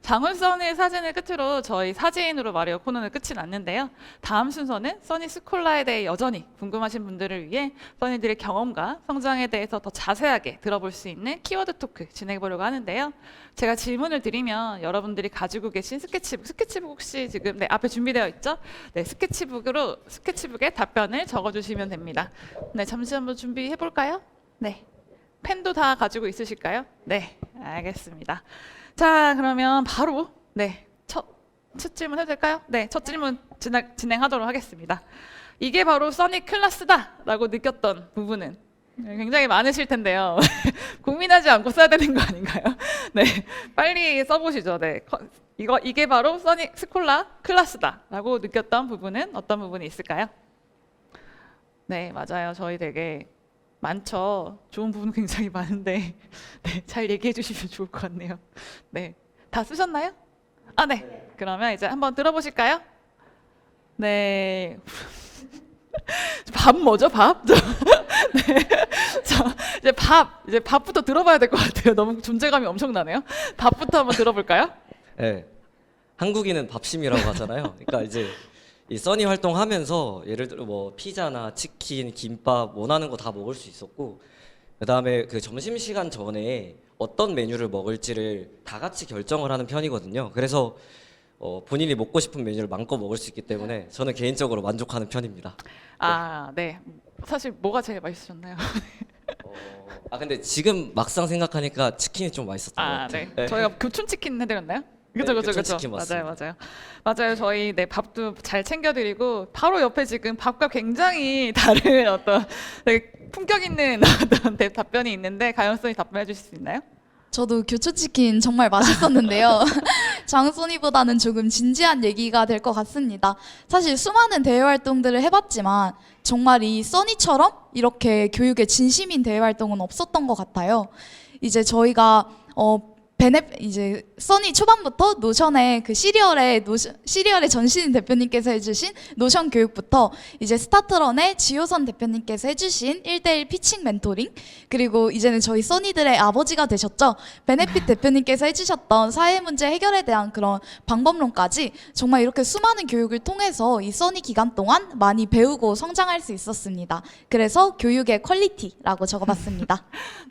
장훈선의 사진을 끝으로 저희 사진으로 마리오 코너는 끝이 났는데요. 다음 순서는 써니 스콜라에 대해 여전히 궁금하신 분들을 위해 써니들의 경험과 성장에 대해서 더 자세하게 들어볼 수 있는 키워드 토크 진행해 보려고 하는데요. 제가 질문을 드리면 여러분들이 가지고 계신 스케치북 혹시 지금 앞에 준비되어 있죠? 네, 스케치북에 답변을 적어주시면 됩니다. 네, 잠시 한번 준비해 볼까요? 네, 펜도 다 가지고 있으실까요? 네, 알겠습니다. 자, 그러면 바로 첫 질문 해도 될까요? 네, 첫 질문 진행하도록 하겠습니다. 이게 바로 써니 클래스다라고 느꼈던 부분은 굉장히 많으실 텐데요. 고민하지 않고 써야 되는 거 아닌가요? 네, 빨리 써보시죠. 네, 이게 바로 써니 스콜라 클래스다라고 느꼈던 부분은 어떤 부분이 있을까요? 네, 맞아요. 저희 되게 많죠. 좋은 부분 굉장히 많은데 네, 잘 얘기해 주시면 좋을 것 같네요. 네, 다 쓰셨나요? 아, 네. 그러면 이제 한번 들어보실까요? 네. 밥 뭐죠? 밥? 네. 이제 밥부터 들어봐야 될 것 같아요. 너무 존재감이 엄청나네요. 밥부터 한번 들어볼까요? 네. 한국인은 밥심이라고 하잖아요. 그러니까 이제 이 써니 활동하면서 예를 들어 뭐 피자나 치킨, 김밥 원하는 거 다 먹을 수 있었고 그다음에 그 점심시간 전에 어떤 메뉴를 먹을지를 다 같이 결정을 하는 편이거든요. 그래서 본인이 먹고 싶은 메뉴를 마음껏 먹을 수 있기 때문에 저는 개인적으로 만족하는 편입니다. 아, 네. 사실 뭐가 제일 맛있으셨나요? 근데 지금 막상 생각하니까 치킨이 좀 맛있었던 것 같아요. 네. 저희가 교촌치킨 해드렸나요? 그죠. 교촌치킨 맞습니다. 맞아요. 저희 밥도 잘 챙겨드리고 바로 옆에 지금 밥과 굉장히 다른 어떤 되게 품격 있는 어떤 답변이 있는데 가연선이 답변해 주실 수 있나요? 저도 교촌치킨 정말 맛있었는데요. 장소니보다는 조금 진지한 얘기가 될 것 같습니다. 사실 수많은 대외 활동들을 해봤지만 정말 이 써니처럼 이렇게 교육에 진심인 대외 활동은 없었던 것 같아요. 이제 저희가 이제 써니 초반부터 노션의 그 시리얼의 전신 대표님께서 해주신 노션 교육부터 이제 스타트런의 지효선 대표님께서 해주신 1대1 피칭 멘토링, 그리고 이제는 저희 써니들의 아버지가 되셨죠, 베네핏 대표님께서 해주셨던 사회 문제 해결에 대한 그런 방법론까지 정말 이렇게 수많은 교육을 통해서 이 써니 기간 동안 많이 배우고 성장할 수 있었습니다. 그래서 교육의 퀄리티라고 적어봤습니다.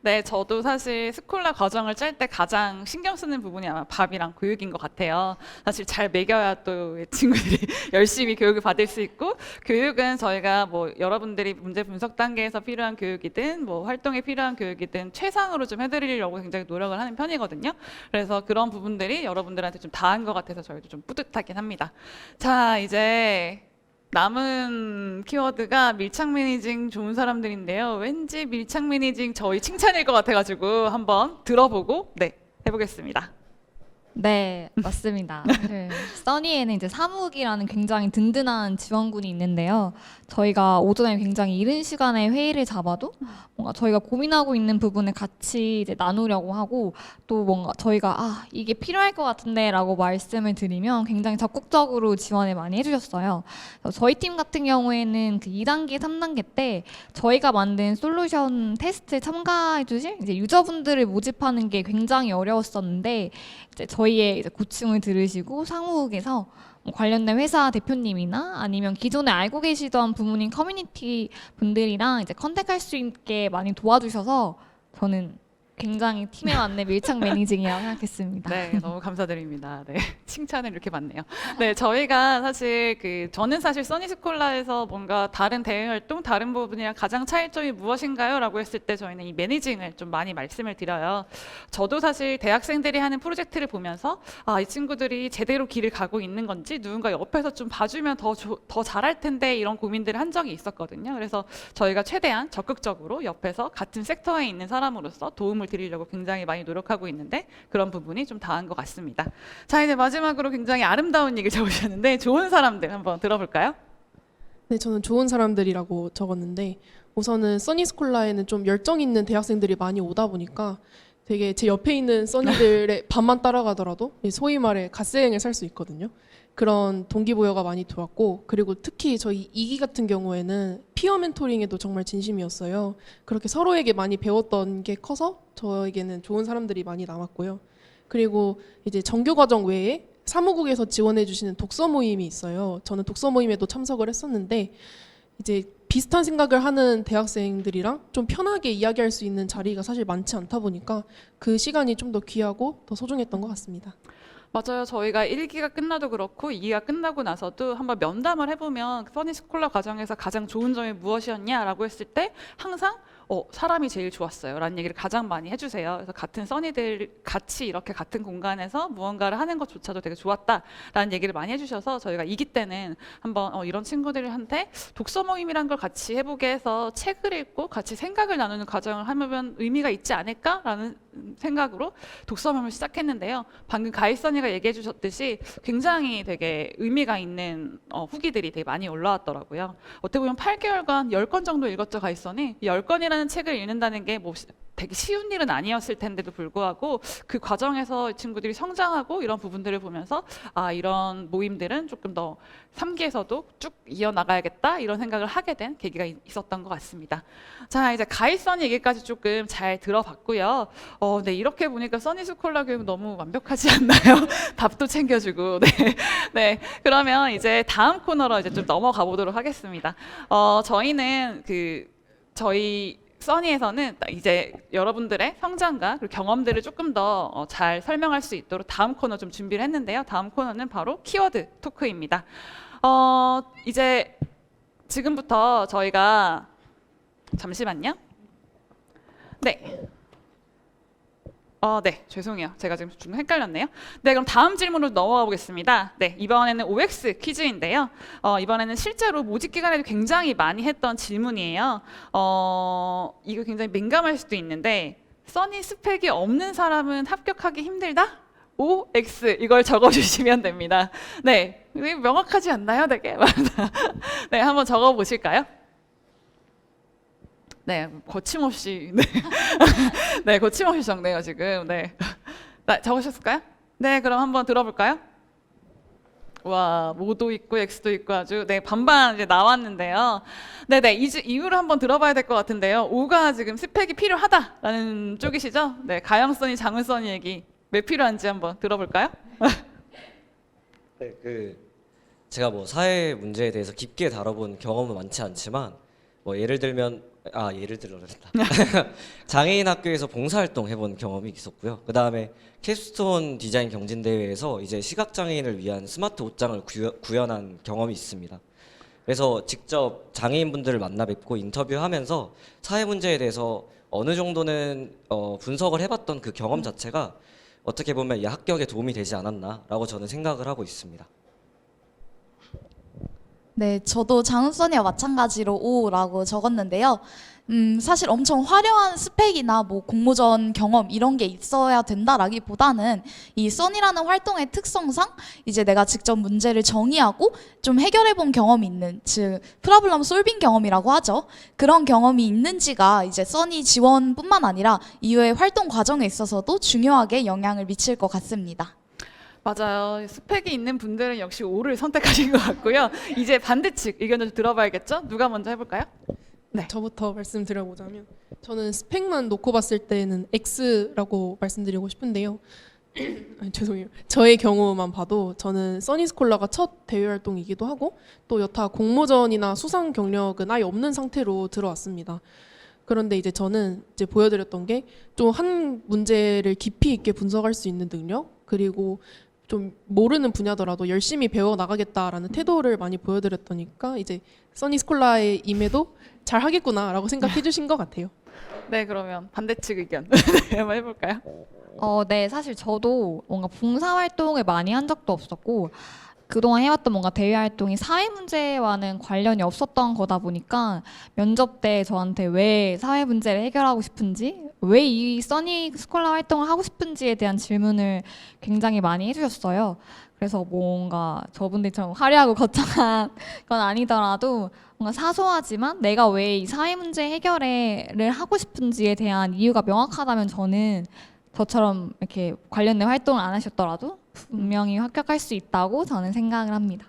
네, 저도 사실 스콜라 과정을 짤 때 가장 신경 쓰는 부분이 아마 밥이랑 교육인 것 같아요. 사실 잘 먹여야 또 친구들이 열심히 교육을 받을 수 있고, 교육은 저희가 뭐 여러분들이 문제 분석 단계에서 필요한 교육이든 뭐 활동에 필요한 교육이든 최상으로 좀 해드리려고 굉장히 노력을 하는 편이거든요. 그래서 그런 부분들이 여러분들한테 좀 닿은 것 같아서 저희도 좀 뿌듯하긴 합니다. 자, 이제 남은 키워드가 밀착 매니징 좋은 사람들인데요. 왠지 밀착 매니징 저희 칭찬일 것 같아가지고 한번 들어보고 해보겠습니다. 네, 맞습니다. 써니에는 이제 사무국이라는 굉장히 든든한 지원군이 있는데요. 저희가 오전에 굉장히 이른 시간에 회의를 잡아도 뭔가 저희가 고민하고 있는 부분을 같이 이제 나누려고 하고, 또 뭔가 저희가 이게 필요할 것 같은데라고 말씀을 드리면 굉장히 적극적으로 지원을 많이 해주셨어요. 그래서 저희 팀 같은 경우에는 그 2단계, 3단계 때 저희가 만든 솔루션 테스트에 참가해주실 이제 유저분들을 모집하는 게 굉장히 어려웠었는데, 이제 저희의 이제 고충을 들으시고 상무국에서 뭐 관련된 회사 대표님이나 아니면 기존에 알고 계시던 부모님 커뮤니티 분들이랑 이제 컨택할 수 있게 많이 도와주셔서 저는 굉장히 팀에 맞는 밀착 매니징이라고 생각했습니다. 네, 너무 감사드립니다. 네, 칭찬을 이렇게 받네요. 네, 저희가 사실 저는 사실 써니스콜라에서 뭔가 다른 대외 활동, 다른 부분이랑 가장 차이점이 무엇인가요?라고 했을 때 저희는 이 매니징을 좀 많이 말씀을 드려요. 저도 사실 대학생들이 하는 프로젝트를 보면서 이 친구들이 제대로 길을 가고 있는 건지 누군가 옆에서 좀 봐주면 더 잘할 텐데 이런 고민들을 한 적이 있었거든요. 그래서 저희가 최대한 적극적으로 옆에서 같은 섹터에 있는 사람으로서 도움을 드리려고 굉장히 많이 노력하고 있는데 그런 부분이 좀 다한 것 같습니다. 자, 이제 마지막으로 굉장히 아름다운 얘기를 적으셨는데 좋은 사람들 한번 들어볼까요? 네, 저는 좋은 사람들이라고 적었는데, 우선은 써니스콜라에는 좀 열정 있는 대학생들이 많이 오다 보니까 되게 제 옆에 있는 써니들의 반만 따라가더라도 소위 말해 갓생을 살 수 있거든요. 그런 동기부여가 많이 좋았고, 그리고 특히 저희 2기 같은 경우에는 피어 멘토링에도 정말 진심이었어요. 그렇게 서로에게 많이 배웠던 게 커서 저에게는 좋은 사람들이 많이 남았고요. 그리고 이제 정규 과정 외에 사무국에서 지원해 주시는 독서 모임이 있어요. 저는 독서 모임에도 참석을 했었는데, 이제 비슷한 생각을 하는 대학생들이랑 좀 편하게 이야기할 수 있는 자리가 사실 많지 않다 보니까 그 시간이 좀 더 귀하고 더 소중했던 것 같습니다. 맞아요. 저희가 1기가 끝나도 그렇고 2기가 끝나고 나서도 한번 면담을 해보면 써니스콜라 과정에서 가장 좋은 점이 무엇이었냐라고 했을 때 항상 사람이 제일 좋았어요 라는 얘기를 가장 많이 해주세요. 그래서 같은 써니들 같이 이렇게 같은 공간에서 무언가를 하는 것조차도 되게 좋았다라는 얘기를 많이 해주셔서 저희가 2기 때는 한번 이런 친구들한테 독서 모임이란 걸 같이 해보게 해서 책을 읽고 같이 생각을 나누는 과정을 하면 의미가 있지 않을까라는 생각으로 독서 모임을 시작했는데요. 방금 가희선이가 얘기해 주셨듯이 굉장히 되게 의미가 있는 후기들이 되게 많이 올라왔더라고요. 어떻게 보면 8개월간 10권 정도 읽었죠, 가희선이. 10권이라는 책을 읽는다는 게 뭐 되게 쉬운 일은 아니었을 텐데도 불구하고 그 과정에서 친구들이 성장하고 이런 부분들을 보면서 이런 모임들은 조금 더 3기에서도 쭉 이어나가야겠다 이런 생각을 하게 된 계기가 있었던 것 같습니다. 자, 이제 가이선 얘기까지 조금 잘 들어봤고요. 네, 이렇게 보니까 써니스콜라 교육 너무 완벽하지 않나요? 답도 챙겨주고. 네, 네. 그러면 이제 다음 코너로 이제 좀 넘어가 보도록 하겠습니다. 저희는 저희 써니에서는 이제 여러분들의 성장과 그리고 경험들을 조금 더 잘 설명할 수 있도록 다음 코너 좀 준비를 했는데요. 다음 코너는 바로 키워드 토크입니다. 이제 지금부터 저희가 잠시만요. 네. 네, 죄송해요. 제가 지금 좀 헷갈렸네요. 네, 그럼 다음 질문으로 넘어가 보겠습니다. 네, 이번에는 OX 퀴즈인데요. 이번에는 실제로 모집 기간에도 굉장히 많이 했던 질문이에요. 이거 굉장히 민감할 수도 있는데 써니 스펙이 없는 사람은 합격하기 힘들다? OX 이걸 적어주시면 됩니다. 네, 명확하지 않나요, 되게? 네, 한번 적어보실까요? 네, 거침없이 네, 거침없이 적네요 지금. 네, 적으셨을까요? 네, 그럼 한번 들어볼까요? 와, 모도 있고 X도 있고 아주 반반 이제 나왔는데요. 네네, 이유를 한번 들어봐야 될 것 같은데요. O가 지금 스펙이 필요하다라는 쪽이시죠? 네, 가형선이 장은선이 얘기 왜 필요한지 한번 들어볼까요? 네, 제가 뭐 사회 문제에 대해서 깊게 다뤄본 경험은 많지 않지만 뭐 예를 들면 장애인 학교에서 봉사활동 해본 경험이 있었고요. 그 다음에 캡스톤 디자인 경진대회에서 이제 시각장애인을 위한 스마트 옷장을 구현한 경험이 있습니다. 그래서 직접 장애인분들을 만나 뵙고 인터뷰하면서 사회 문제에 대해서 어느 정도는 분석을 해봤던 그 경험 자체가 어떻게 보면 이 합격에 도움이 되지 않았나라고 저는 생각을 하고 있습니다. 네, 저도 장은선이와 마찬가지로 O라고 적었는데요. 사실 엄청 화려한 스펙이나 뭐 공모전 경험 이런 게 있어야 된다라기보다는 이 써니라는 활동의 특성상 이제 내가 직접 문제를 정의하고 좀 해결해본 경험이 있는, 즉 프로블럼 솔빙 경험이라고 하죠. 그런 경험이 있는지가 이제 써니 지원뿐만 아니라 이후의 활동 과정에 있어서도 중요하게 영향을 미칠 것 같습니다. 맞아요. 스펙이 있는 분들은 역시 O를 선택하신 것 같고요. 이제 반대측 의견을 들어봐야겠죠? 누가 먼저 해볼까요? 네. 저부터 말씀드려보자면 저는 스펙만 놓고 봤을 때는 X라고 말씀드리고 싶은데요. 아니, 죄송해요. 저의 경우만 봐도 저는 써니스콜라가 첫 대외 활동이기도 하고 또 여타 공모전이나 수상 경력은 아예 없는 상태로 들어왔습니다. 그런데 이제 저는 이제 보여드렸던 게 좀 한 문제를 깊이 있게 분석할 수 있는 능력, 그리고 좀 모르는 분야더라도 열심히 배워 나가겠다라는 태도를 많이 보여드렸더니까 이제 써니스콜라에 임해도 잘 하겠구나라고 생각해 주신 것 같아요. 네, 그러면 반대측 의견 네, 한번 해볼까요? 네, 사실 저도 뭔가 봉사활동을 많이 한 적도 없었고 그동안 해왔던 뭔가 대외 활동이 사회 문제와는 관련이 없었던 거다 보니까 면접 때 저한테 왜 사회 문제를 해결하고 싶은지, 왜 이 써니 스콜라 활동을 하고 싶은지에 대한 질문을 굉장히 많이 해주셨어요. 그래서 뭔가 저분들처럼 화려하고 거창한 건 아니더라도 뭔가 사소하지만 내가 왜 이 사회 문제 해결을 하고 싶은지에 대한 이유가 명확하다면 저는 저처럼 이렇게 관련된 활동을 안 하셨더라도 분명히 합격할 수 있다고 저는 생각을 합니다.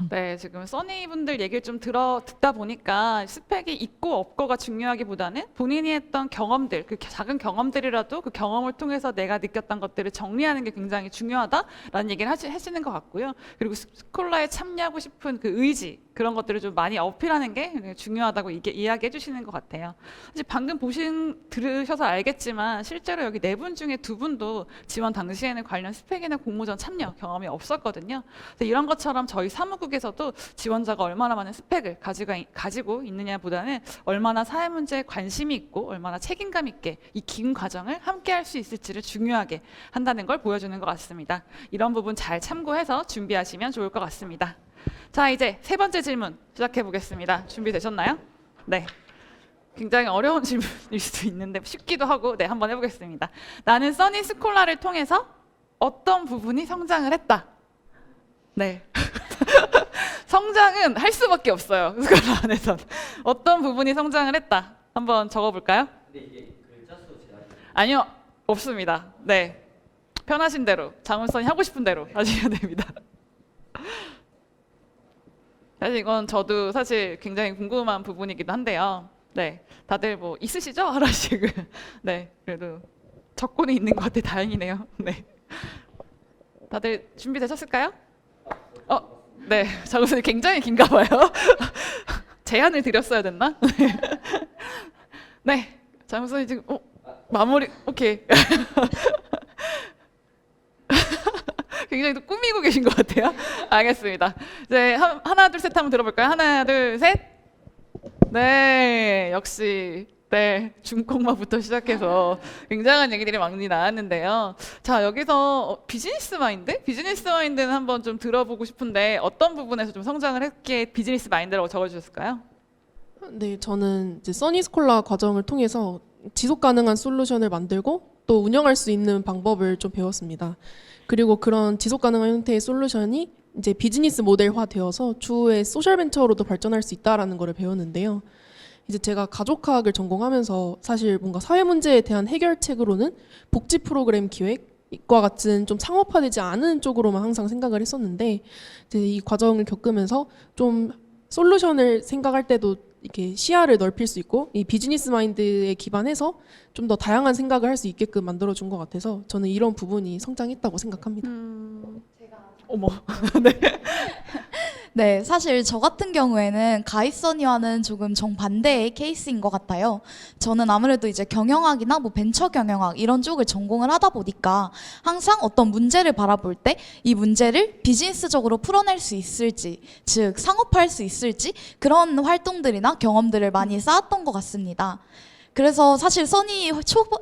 네, 지금 써니 분들 얘기를 좀 듣다 보니까 스펙이 있고 없고가 중요하기보다는 본인이 했던 경험들, 그 작은 경험들이라도 그 경험을 통해서 내가 느꼈던 것들을 정리하는 게 굉장히 중요하다라는 얘기를 하시는 것 같고요. 그리고 스콜라에 참여하고 싶은 그 의지, 그런 것들을 좀 많이 어필하는 게 중요하다고 이야기해 주시는 것 같아요. 사실 방금 들으셔서 알겠지만 실제로 여기 4분 중에 2분도 지원 당시에는 관련 스펙이나 공모전 참여 경험이 없었거든요. 그래서 이런 것처럼 저희 사무국에서도 지원자가 얼마나 많은 스펙을 가지고 있느냐보다는 얼마나 사회 문제에 관심이 있고 얼마나 책임감 있게 이 긴 과정을 함께 할 수 있을지를 중요하게 한다는 걸 보여주는 것 같습니다. 이런 부분 잘 참고해서 준비하시면 좋을 것 같습니다. 자, 이제 3번째 질문 시작해 보겠습니다. 준비되셨나요? 네. 굉장히 어려운 질문일 수도 있는데 쉽기도 하고 네, 한번 해보겠습니다. 나는 써니 스콜라를 통해서 어떤 부분이 성장을 했다. 네. 성장은 할 수밖에 없어요. 스콜라 안에선. 어떤 부분이 성장을 했다. 한번 적어볼까요? 근데 이게 글자 수 제한이 아니요. 없습니다. 네. 편하신 대로, 장훈선이 하고 싶은 대로 하시면 됩니다. 사실 이건 저도 사실 굉장히 궁금한 부분이기도 한데요. 네, 다들 뭐 있으시죠? 하나씩. 네, 그래도 적고는 있는 것 같아 다행이네요. 네, 다들 준비되셨을까요? 네, 장훈선이 굉장히 긴가 봐요. 제안을 드렸어야 됐나? 네, 장훈선이 지금 마무리 오케이. 굉장히 또 꾸미고 계신 것 같아요. 알겠습니다. 이제 하나 둘 셋 한번 들어볼까요? 하나 둘 셋. 네, 역시 네 중콩마부터 시작해서 굉장한 얘기들이 많이 나왔는데요. 자, 여기서 비즈니스 마인드는 한번 좀 들어보고 싶은데 어떤 부분에서 좀 성장을 했기에 비즈니스 마인드라고 적어주셨을까요? 네, 저는 이제 써니스콜라 과정을 통해서 지속 가능한 솔루션을 만들고 또 운영할 수 있는 방법을 좀 배웠습니다. 그리고 그런 지속 가능한 형태의 솔루션이 이제 비즈니스 모델화 되어서 추후에 소셜 벤처로도 발전할 수 있다라는 것을 배웠는데요. 이제 제가 가족학을 전공하면서 사실 뭔가 사회 문제에 대한 해결책으로는 복지 프로그램 기획과 같은 좀 상업화되지 않은 쪽으로만 항상 생각을 했었는데 이제 이 과정을 겪으면서 좀 솔루션을 생각할 때도 이렇게 시야를 넓힐 수 있고 이 비즈니스 마인드에 기반해서 좀 더 다양한 생각을 할 수 있게끔 만들어준 것 같아서 저는 이런 부분이 성장했다고 생각합니다. 어머. 네. 네, 사실 저 같은 경우에는 가입선이와는 조금 정반대의 케이스인 것 같아요. 저는 아무래도 이제 경영학이나 뭐 벤처 경영학 이런 쪽을 전공을 하다 보니까 항상 어떤 문제를 바라볼 때 이 문제를 비즈니스적으로 풀어낼 수 있을지, 즉 상업화할 수 있을지 그런 활동들이나 경험들을 많이 쌓았던 것 같습니다. 그래서 사실 써니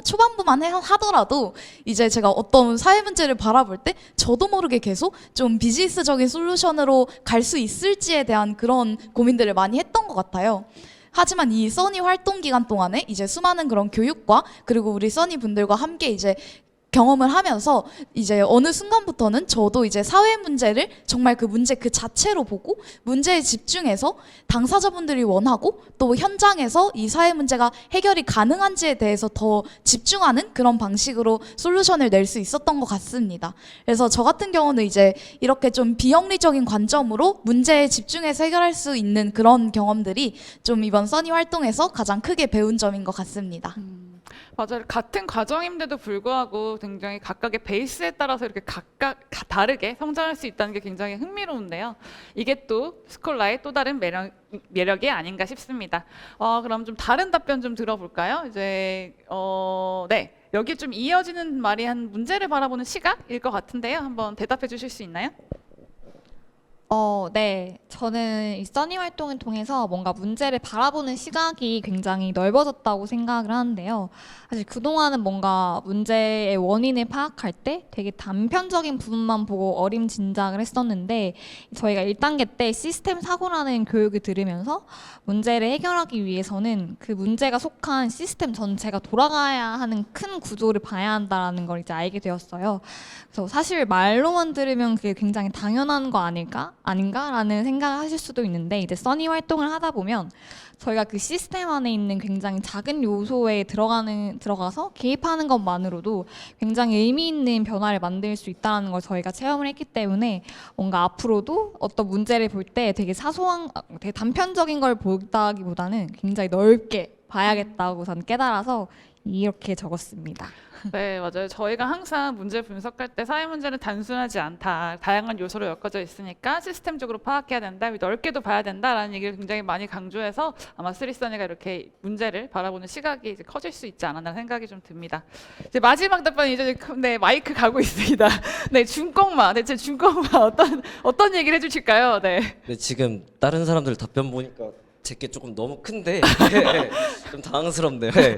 초반부만 하더라도 이제 제가 어떤 사회 문제를 바라볼 때 저도 모르게 계속 좀 비즈니스적인 솔루션으로 갈 수 있을지에 대한 그런 고민들을 많이 했던 것 같아요. 하지만 이 써니 활동 기간 동안에 이제 수많은 그런 교육과 그리고 우리 써니 분들과 함께 이제 경험을 하면서 이제 어느 순간부터는 저도 이제 사회 문제를 정말 그 문제 그 자체로 보고 문제에 집중해서 당사자분들이 원하고 또 현장에서 이 사회 문제가 해결이 가능한지에 대해서 더 집중하는 그런 방식으로 솔루션을 낼 수 있었던 것 같습니다. 그래서 저 같은 경우는 이제 이렇게 좀 비영리적인 관점으로 문제에 집중해서 해결할 수 있는 그런 경험들이 좀 이번 써니 활동에서 가장 크게 배운 점인 것 같습니다. 맞아요. 같은 과정임에도 불구하고 굉장히 각각의 베이스에 따라서 이렇게 각각 다르게 성장할 수 있다는 게 굉장히 흥미로운데요. 이게 또 스콜라의 또 다른 매력이 아닌가 싶습니다. 그럼 좀 다른 답변 좀 들어볼까요? 이제 네, 여기 좀 이어지는 말이 한 문제를 바라보는 시각일 것 같은데요. 한번 대답해 주실 수 있나요? 네. 저는 이 써니 활동을 통해서 뭔가 문제를 바라보는 시각이 굉장히 넓어졌다고 생각을 하는데요. 사실 그동안은 뭔가 문제의 원인을 파악할 때 되게 단편적인 부분만 보고 어림짐작을 했었는데 저희가 1단계 때 시스템 사고라는 교육을 들으면서 문제를 해결하기 위해서는 그 문제가 속한 시스템 전체가 돌아가야 하는 큰 구조를 봐야 한다는 걸 이제 알게 되었어요. 그래서 사실 말로만 들으면 그게 굉장히 당연한 거 아닌가라는 생각을 하실 수도 있는데 이제 써니 활동을 하다 보면 저희가 그 시스템 안에 있는 굉장히 작은 요소에 들어가서 개입하는 것만으로도 굉장히 의미 있는 변화를 만들 수 있다는 걸 저희가 체험을 했기 때문에 뭔가 앞으로도 어떤 문제를 볼 때 되게 사소한, 되게 단편적인 걸 보다기보다는 굉장히 넓게 봐야겠다고 저는 깨달아서 이렇게 적었습니다. 네, 맞아요. 저희가 항상 문제 분석할 때 사회 문제는 단순하지 않다. 다양한 요소로 엮어져 있으니까 시스템적으로 파악해야 된다. 넓게도 봐야 된다라는 얘기를 굉장히 많이 강조해서 아마 쓰리써니가 이렇게 문제를 바라보는 시각이 이제 커질 수 있지 않았나 생각이 좀 듭니다. 이제 마지막 답변 이제 네, 마이크 가고 있습니다. 네, 중꺾마. 대체 중꺾마 어떤 얘기를 해주실까요? 네. 네, 지금 다른 사람들 답변 보니까 제게 조금 너무 큰데 좀 당황스럽네요. 네.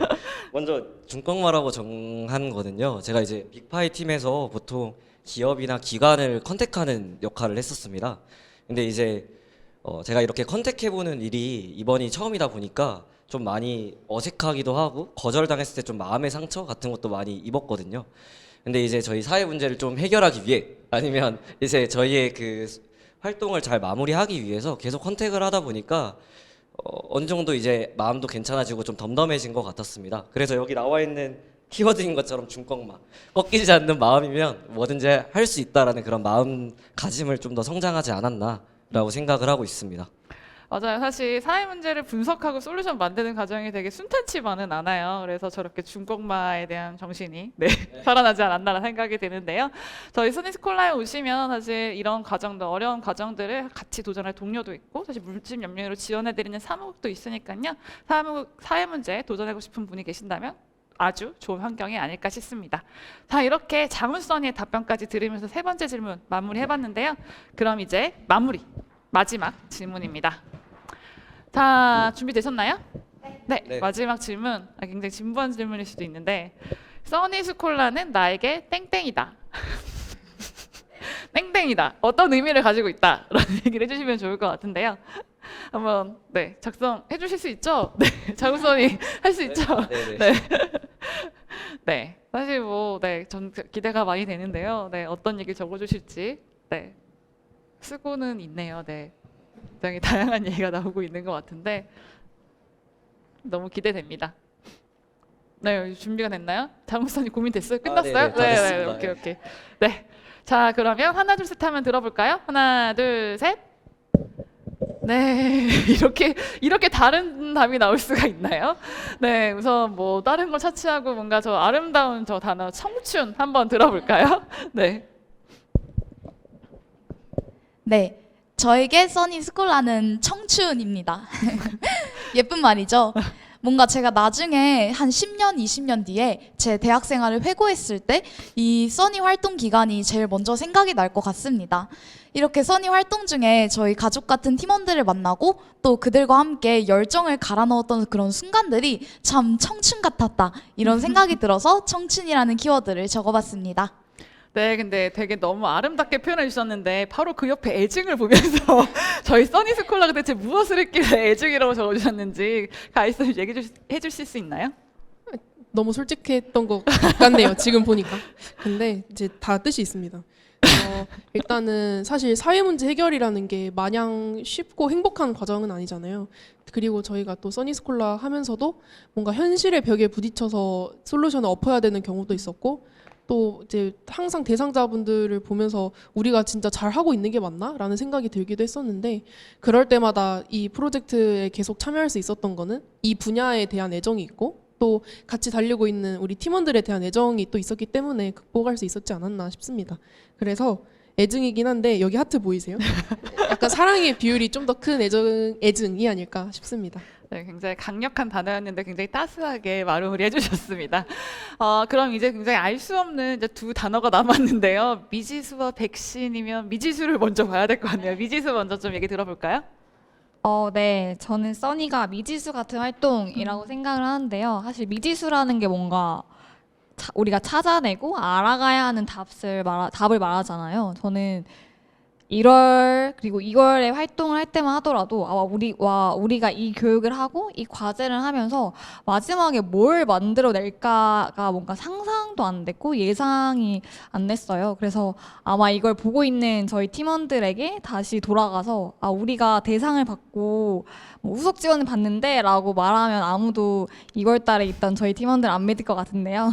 먼저 중꺾마라고 정한 거는요. 제가 이제 빅파이 팀에서 보통 기업이나 기관을 컨택하는 역할을 했었습니다. 근데 이제 제가 이렇게 컨택해보는 일이 이번이 처음이다 보니까 좀 많이 어색하기도 하고 거절당했을 때 좀 마음의 상처 같은 것도 많이 입었거든요. 근데 이제 저희 사회 문제를 좀 해결하기 위해 아니면 이제 저희의 그 활동을 잘 마무리하기 위해서 계속 컨택을 하다 보니까 어느 정도 이제 마음도 괜찮아지고 좀 덤덤해진 것 같았습니다. 그래서 여기 나와 있는 키워드인 것처럼 중꺾마, 꺾이지 않는 마음이면 뭐든지 할 수 있다라는 그런 마음가짐을 좀 더 성장하지 않았나라고 생각을 하고 있습니다. 맞아요. 사실 사회 문제를 분석하고 솔루션 만드는 과정이 되게 순탄치만은 않아요. 그래서 저렇게 중꺾마에 대한 정신이 살아나지 않았나라는 생각이 드는데요. 저희 스니스콜라에 오시면 사실 이런 과정들, 어려운 과정들을 같이 도전할 동료도 있고 사실 물질 염려로 지원해드리는 사무국도 있으니까요. 사회 문제에 도전하고 싶은 분이 계신다면 아주 좋은 환경이 아닐까 싶습니다. 자, 이렇게 자문써니의 답변까지 들으면서 세 번째 질문 마무리해봤는데요. 그럼 이제 마지막 질문입니다. 자, 준비되셨나요? 네. 마지막 질문, 굉장히 진부한 질문일 수도 있는데 써니스콜라는 나에게 땡땡이다. 땡땡이다. 어떤 의미를 가지고 있다. 라는 얘기를 해주시면 좋을 것 같은데요. 한번 작성해 주실 수 있죠? 네, 자문써니 할 수 있죠? 네. 네. 사실 전 기대가 많이 되는데요. 네, 어떤 얘기 적어주실지 쓰고는 있네요. 네. 굉장히 다양한 얘기가 나오고 있는 것 같은데 너무 기대됩니다. 네, 준비가 됐나요? 자문써니 고민됐어요? 끝났어요? 네, 오케이. 네, 자 그러면 하나 둘 셋 하면 들어볼까요? 하나 둘 셋. 네, 이렇게 다른 답이 나올 수가 있나요? 네, 우선 다른 걸 차치하고 뭔가 저 아름다운 저 단어 청춘 한번 들어볼까요? 네. 네, 저에게 써니스콜라는 청춘입니다. 예쁜 말이죠. 뭔가 제가 나중에 한 10년, 20년 뒤에 제 대학 생활을 회고했을 때 이 써니 활동 기간이 제일 먼저 생각이 날 것 같습니다. 이렇게 써니 활동 중에 저희 가족 같은 팀원들을 만나고 또 그들과 함께 열정을 갈아 넣었던 그런 순간들이 참 청춘 같았다. 이런 생각이 들어서 청춘이라는 키워드를 적어봤습니다. 네, 근데 되게 너무 아름답게 표현해 주셨는데 바로 그 옆에 애증을 보면서 저희 써니스콜라가 대체 무엇을 했길래 애증이라고 적어주셨는지 가이스님 얘기해 주실 수 있나요? 너무 솔직했던 것 같네요. 지금 보니까. 근데 이제 다 뜻이 있습니다. 일단은 사실 사회 문제 해결이라는 게 마냥 쉽고 행복한 과정은 아니잖아요. 그리고 저희가 또 써니스콜라 하면서도 뭔가 현실의 벽에 부딪혀서 솔루션을 엎어야 되는 경우도 있었고, 또 이제 항상 대상자분들을 보면서 우리가 진짜 잘하고 있는 게 맞나? 라는 생각이 들기도 했었는데, 그럴 때마다 이 프로젝트에 계속 참여할 수 있었던 거는 이 분야에 대한 애정이 있고 또 같이 달리고 있는 우리 팀원들에 대한 애정이 또 있었기 때문에 극복할 수 있었지 않았나 싶습니다. 그래서 애증이긴 한데 여기 하트 보이세요? 약간 사랑의 비율이 좀 더 큰 애증이 아닐까 싶습니다. 네, 굉장히 강력한 단어였는데 굉장히 따스하게 마무리 해주셨습니다. 그럼 이제 굉장히 알 수 없는 이제 두 단어가 남았는데요. 미지수와 백신이면 미지수를 먼저 봐야 될 것 같네요. 미지수 먼저 좀 얘기 들어볼까요? 네. 저는 써니가 미지수 같은 활동이라고 생각을 하는데요. 사실 미지수라는 게 뭔가 우리가 찾아내고 알아가야 하는 답을 말하잖아요. 저는 1월 그리고 2월에 활동을 할 때만 하더라도 우리가 이 교육을 하고 이 과제를 하면서 마지막에 뭘 만들어낼까가 뭔가 상상도 안 됐고 예상이 안 됐어요. 그래서 아마 이걸 보고 있는 저희 팀원들에게 다시 돌아가서 우리가 대상을 받고 뭐 후속 지원을 받는데 라고 말하면 아무도 2월 달에 있던 저희 팀원들 안 믿을 것 같은데요.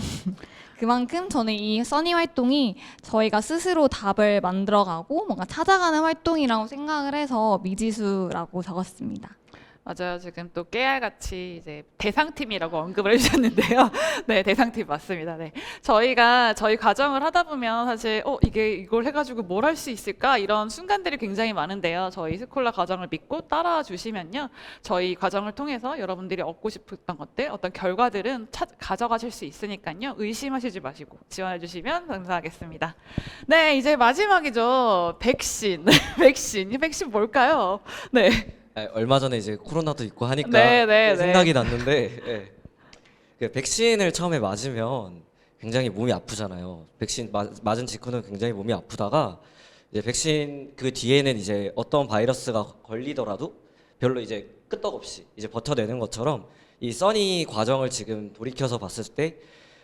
그만큼 저는 이 써니 활동이 저희가 스스로 답을 만들어가고 뭔가 찾아가는 활동이라고 생각을 해서 미지수라고 적었습니다. 맞아요. 지금 또 깨알같이 이제 대상팀이라고 언급을 해주셨는데요. 네, 대상팀 맞습니다. 네, 저희가 저희 과정을 하다 보면 사실 이걸 해가지고 뭘 할 수 있을까 이런 순간들이 굉장히 많은데요. 저희 스콜라 과정을 믿고 따라와 주시면요, 저희 과정을 통해서 여러분들이 얻고 싶었던 것들, 어떤 결과들은 가져가실 수 있으니까요. 의심하시지 마시고 지원해 주시면 감사하겠습니다. 네, 이제 마지막이죠. 백신. 백신 뭘까요? 네. 얼마 전에 이제 코로나도 있고 하니까 네. 생각이 났는데, 그 백신을 처음에 맞으면 굉장히 몸이 아프잖아요. 백신 맞은 직후는 굉장히 몸이 아프다가 이제 백신 그 뒤에는 이제 어떤 바이러스가 걸리더라도 별로 이제 끄떡없이 이제 버텨내는 것처럼 이 써니 과정을 지금 돌이켜서 봤을 때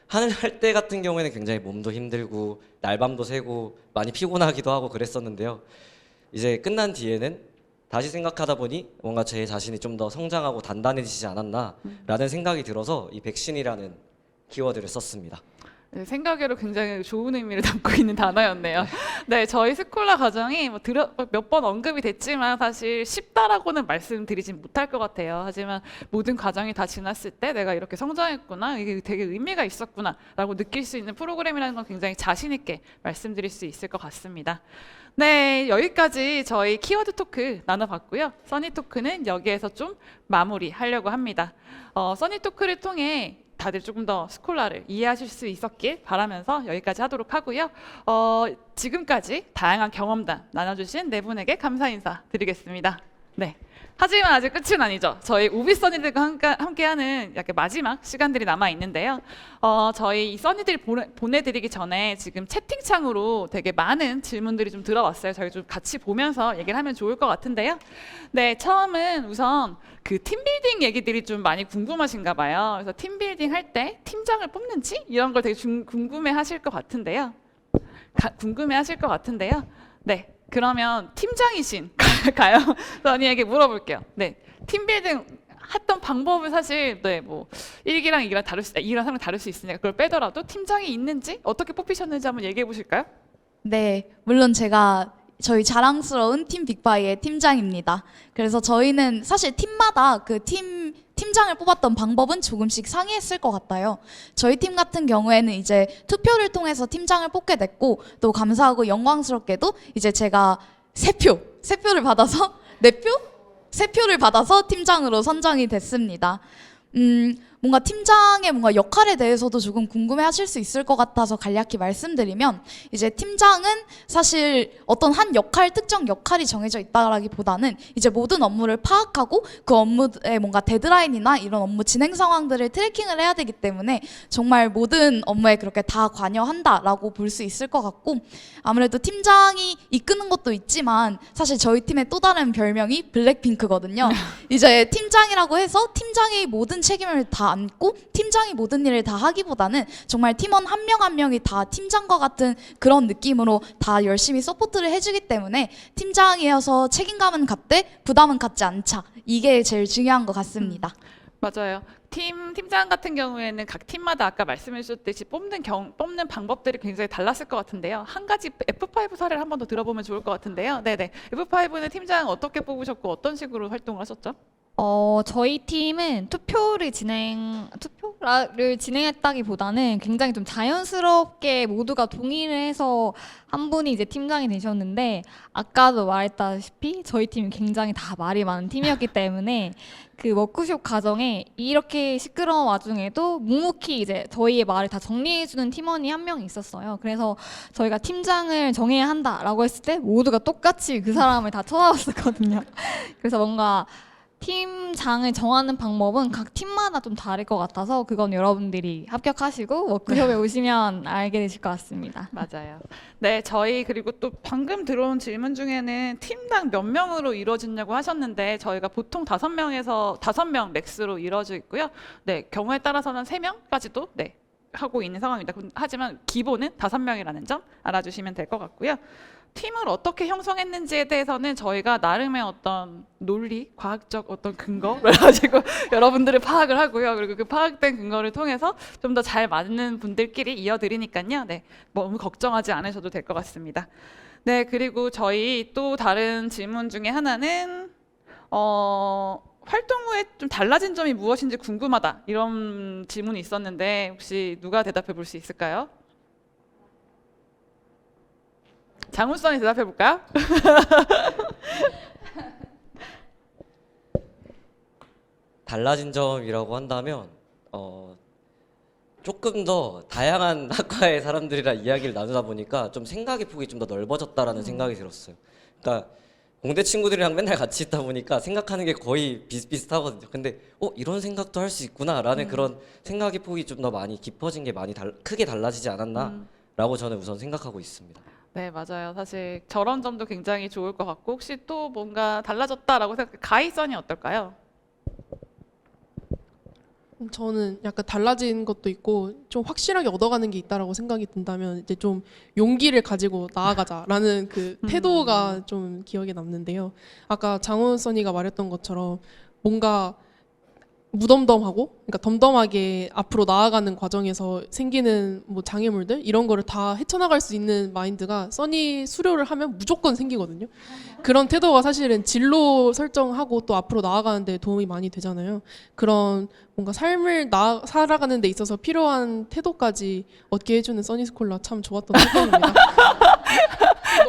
할 때 같은 경우에는 굉장히 몸도 힘들고 날밤도 새고 많이 피곤하기도 하고 그랬었는데요. 이제 끝난 뒤에는 다시 생각하다 보니 뭔가 제 자신이 좀 더 성장하고 단단해지지 않았나라는 생각이 들어서 이 백신이라는 키워드를 썼습니다. 네, 생각외로 굉장히 좋은 의미를 담고 있는 단어였네요. 네, 저희 스콜라 과정이 몇 번 언급이 됐지만 사실 쉽다라고는 말씀드리진 못할 것 같아요. 하지만 모든 과정이 다 지났을 때 내가 이렇게 성장했구나, 이게 되게 의미가 있었구나라고 느낄 수 있는 프로그램이라는 건 굉장히 자신 있게 말씀드릴 수 있을 것 같습니다. 네, 여기까지 저희 키워드 토크 나눠봤고요. 써니 토크는 여기에서 좀 마무리하려고 합니다. 써니 토크를 통해 다들 조금 더 스콜라를 이해하실 수 있었길 바라면서 여기까지 하도록 하고요. 지금까지 다양한 경험담 나눠주신 네 분에게 감사 인사 드리겠습니다. 네. 하지만 아직 끝은 아니죠. 저희 우비써니들과 함께하는 약간 마지막 시간들이 남아 있는데요. 저희 이 써니들 보내드리기 전에 지금 채팅창으로 되게 많은 질문들이 좀 들어왔어요. 저희 좀 같이 보면서 얘기를 하면 좋을 것 같은데요. 네, 처음은 우선 그 팀빌딩 얘기들이 좀 많이 궁금하신가 봐요. 그래서 팀빌딩 할 때 팀장을 뽑는지 이런 걸 되게 궁금해하실 것 같은데요. 네. 그러면 팀장이신 가요 써니에게 물어볼게요. 네, 팀빌딩 했던 방법은 사실 뭐 1기랑 2기랑 이랑 3기랑 다를 수 있으니까 그걸 빼더라도 팀장이 있는지 어떻게 뽑히셨는지 한번 얘기해 보실까요? 네, 물론 제가 저희 자랑스러운 팀 빅바이의 팀장입니다. 그래서 저희는 사실 팀마다 그 팀장을 뽑았던 방법은 조금씩 상이했을 것 같아요. 저희 팀 같은 경우에는 이제 투표를 통해서 팀장을 뽑게 됐고, 또 감사하고 영광스럽게도 이제 제가 3표를 받아서 4표? 3표를 받아서 팀장으로 선정이 됐습니다. 뭔가 팀장의 뭔가 역할에 대해서도 조금 궁금해하실 수 있을 것 같아서 간략히 말씀드리면 이제 팀장은 사실 어떤 한 역할, 특정 역할이 정해져 있다라기보다는 이제 모든 업무를 파악하고 그 업무의 뭔가 데드라인이나 이런 업무 진행 상황들을 트래킹을 해야 되기 때문에 정말 모든 업무에 그렇게 다 관여한다라고 볼 수 있을 것 같고, 아무래도 팀장이 이끄는 것도 있지만 사실 저희 팀의 또 다른 별명이 블랙핑크거든요. 이제 팀장이라고 해서 팀장이 모든 책임을 다 안고 팀장이 모든 일을 다 하기보다는 정말 팀원 한 명 한 명이 다 팀장과 같은 그런 느낌으로 다 열심히 서포트를 해주기 때문에 팀장이어서 책임감은 갖되 부담은 갖지 않자, 이게 제일 중요한 것 같습니다. 맞아요. 팀장 같은 경우에는 각 팀마다 아까 말씀해 주셨듯이 뽑는 방법들이 굉장히 달랐을 것 같은데요. 한 가지 F5 사례를 한 번 더 들어보면 좋을 것 같은데요. 네네. F5는 팀장 어떻게 뽑으셨고 어떤 식으로 활동을 하셨죠? 저희 팀은 투표를 진행했다기보다는 굉장히 좀 자연스럽게 모두가 동의를 해서 한 분이 이제 팀장이 되셨는데, 아까도 말했다시피 저희 팀이 굉장히 다 말이 많은 팀이었기 때문에 그 워크숍 과정에 이렇게 시끄러운 와중에도 묵묵히 이제 저희의 말을 다 정리해주는 팀원이 한 명 있었어요. 그래서 저희가 팀장을 정해야 한다라고 했을 때 모두가 똑같이 그 사람을 다 쳐다봤었거든요. 그래서 뭔가 팀장을 정하는 방법은 각 팀마다 좀 다를 것 같아서 그건 여러분들이 합격하시고 워크숍에 오시면 알게 되실 것 같습니다. 맞아요. 네, 저희 그리고 또 방금 들어온 질문 중에는 팀당 몇 명으로 이루어지냐고 하셨는데 저희가 보통 5명 맥스로 이루어져 있고요. 네, 경우에 따라서는 3명까지도 네, 하고 있는 상황입니다. 하지만 기본은 5명이라는 점 알아주시면 될 것 같고요. 팀을 어떻게 형성했는지에 대해서는 저희가 나름의 어떤 논리, 과학적 어떤 근거를 가지고 여러분들을 파악을 하고요. 그리고 그 파악된 근거를 통해서 좀 더 잘 맞는 분들끼리 이어드리니까요. 네, 너무 걱정하지 않으셔도 될 것 같습니다. 네, 그리고 저희 또 다른 질문 중에 하나는 활동 후에 좀 달라진 점이 무엇인지 궁금하다, 이런 질문이 있었는데 혹시 누가 대답해 볼 수 있을까요? 장훈선이 대답해 볼까요? 달라진 점이라고 한다면 조금 더 다양한 학과의 사람들이랑 이야기를 나누다 보니까 좀 생각의 폭이 좀 더 넓어졌다라는 생각이 들었어요. 그러니까 공대 친구들이랑 맨날 같이 있다 보니까 생각하는 게 거의 비슷비슷하거든요. 근데 이런 생각도 할 수 있구나라는 그런 생각의 폭이 좀 더 많이 깊어진 게 많이 크게 달라지지 않았나라고 저는 우선 생각하고 있습니다. 네, 맞아요. 사실 저런 점도 굉장히 좋을 것 같고, 혹시 또 뭔가 달라졌다라고 생각해 가이선이 어떨까요? 저는 약간 달라진 것도 있고 좀 확실하게 얻어가는 게 있다라고 생각이 든다면 이제 좀 용기를 가지고 나아가자라는 그 태도가 좀 기억에 남는데요. 아까 장훈 써니가 말했던 것처럼 뭔가 무덤덤하고, 그러니까 덤덤하게 앞으로 나아가는 과정에서 생기는 뭐 장애물들 이런 거를 다 헤쳐나갈 수 있는 마인드가 써니 수료를 하면 무조건 생기거든요. 그런 태도가 사실은 진로 설정하고 또 앞으로 나아가는 데 도움이 많이 되잖아요. 그런 뭔가 삶을 살아가는 데 있어서 필요한 태도까지 얻게 해주는 써니스콜라 참 좋았던 활동입니다.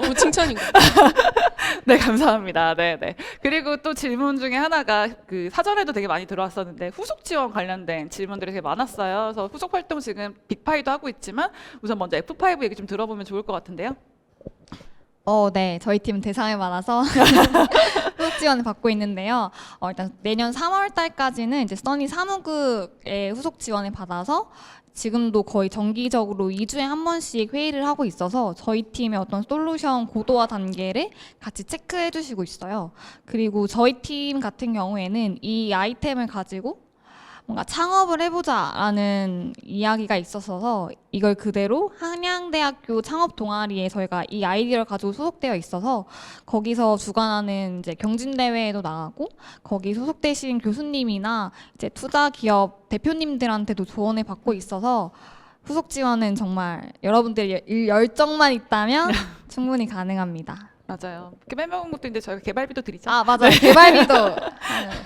너무 칭찬인 것 같아요. 네, 감사합니다. 네, 네. 그리고 또 질문 중에 하나가 그 사전에도 되게 많이 들어왔었는데 후속 지원 관련된 질문들이 되게 많았어요. 그래서 후속 활동 지금 빅파이도 하고 있지만 우선 먼저 F5 얘기 좀 들어보면 좋을 것 같은데요. 네, 저희 팀 대상을 받아서 후속 지원을 받고 있는데요. 일단 내년 3월 달까지는 이제 써니 사무국의 후속 지원을 받아서 지금도 거의 정기적으로 2주에 한 번씩 회의를 하고 있어서 저희 팀의 어떤 솔루션 고도화 단계를 같이 체크해 주시고 있어요. 그리고 저희 팀 같은 경우에는 이 아이템을 가지고 뭔가 창업을 해보자라는 이야기가 있었어서 이걸 그대로 한양대학교 창업 동아리에 저희가 이 아이디어를 가지고 소속되어 있어서 거기서 주관하는 이제 경진대회에도 나가고 거기 소속되신 교수님이나 이제 투자기업 대표님들한테도 조언을 받고 있어서 후속 지원은 정말 여러분들의 열정만 있다면 충분히 가능합니다. 맞아요. 빼먹은 것도 있는데 저희가 개발비도 드리죠. 맞아요. 개발비도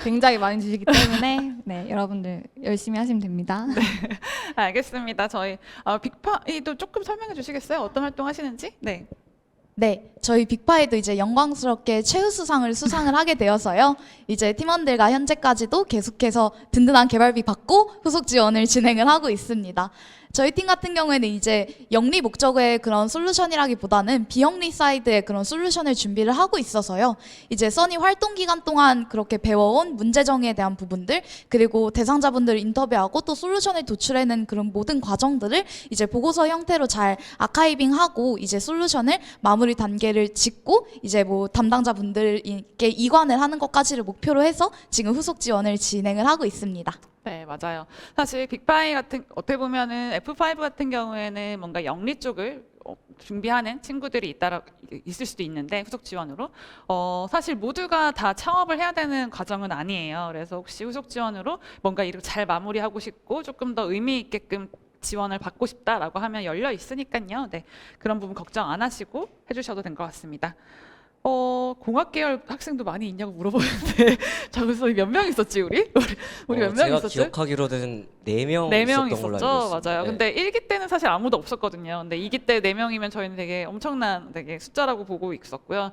굉장히 많이 주시기 때문에 네, 여러분들 열심히 하시면 됩니다. 네, 알겠습니다. 저희 빅파이도 조금 설명해 주시겠어요? 어떤 활동 하시는지? 네. 네, 저희 빅파이도 이제 영광스럽게 최우수상을 수상을 하게 되어서요. 이제 팀원들과 현재까지도 계속해서 든든한 개발비 받고 후속 지원을 진행을 하고 있습니다. 저희 팀 같은 경우에는 이제 영리 목적의 그런 솔루션이라기보다는 비영리 사이드의 그런 솔루션을 준비를 하고 있어서요. 이제 써니 활동 기간 동안 그렇게 배워온 문제 정의에 대한 부분들, 그리고 대상자분들을 인터뷰하고 또 솔루션을 도출해낸 그런 모든 과정들을 이제 보고서 형태로 잘 아카이빙하고 이제 솔루션을 마무리 단계를 짓고 이제 뭐 담당자분들께 이관을 하는 것까지를 목표로 해서 지금 후속 지원을 진행을 하고 있습니다. 네, 맞아요. 사실 빅파이 같은 어떻게 보면은 F5 같은 경우에는 뭔가 영리 쪽을 준비하는 친구들이 있을 수도 있는데 후속 지원으로 사실 모두가 다 창업을 해야 되는 과정은 아니에요. 그래서 혹시 후속 지원으로 뭔가 이렇게 잘 마무리하고 싶고 조금 더 의미 있게끔 지원을 받고 싶다라고 하면 열려 있으니까요. 네, 그런 부분 걱정 안 하시고 해주셔도 될 것 같습니다. 공학 계열 학생도 많이 있냐고 물어보는데 장훈 몇 명 있었지 우리 몇 명 제가 있었지? 기억하기로는 4명 네 명 있었던 걸로 있었죠. 알고 있습니다. 맞아요. 네. 근데 1기 때는 사실 아무도 없었거든요. 근데 2기 때 4명이면 저희는 되게 엄청난 되게 숫자라고 보고 있었고요.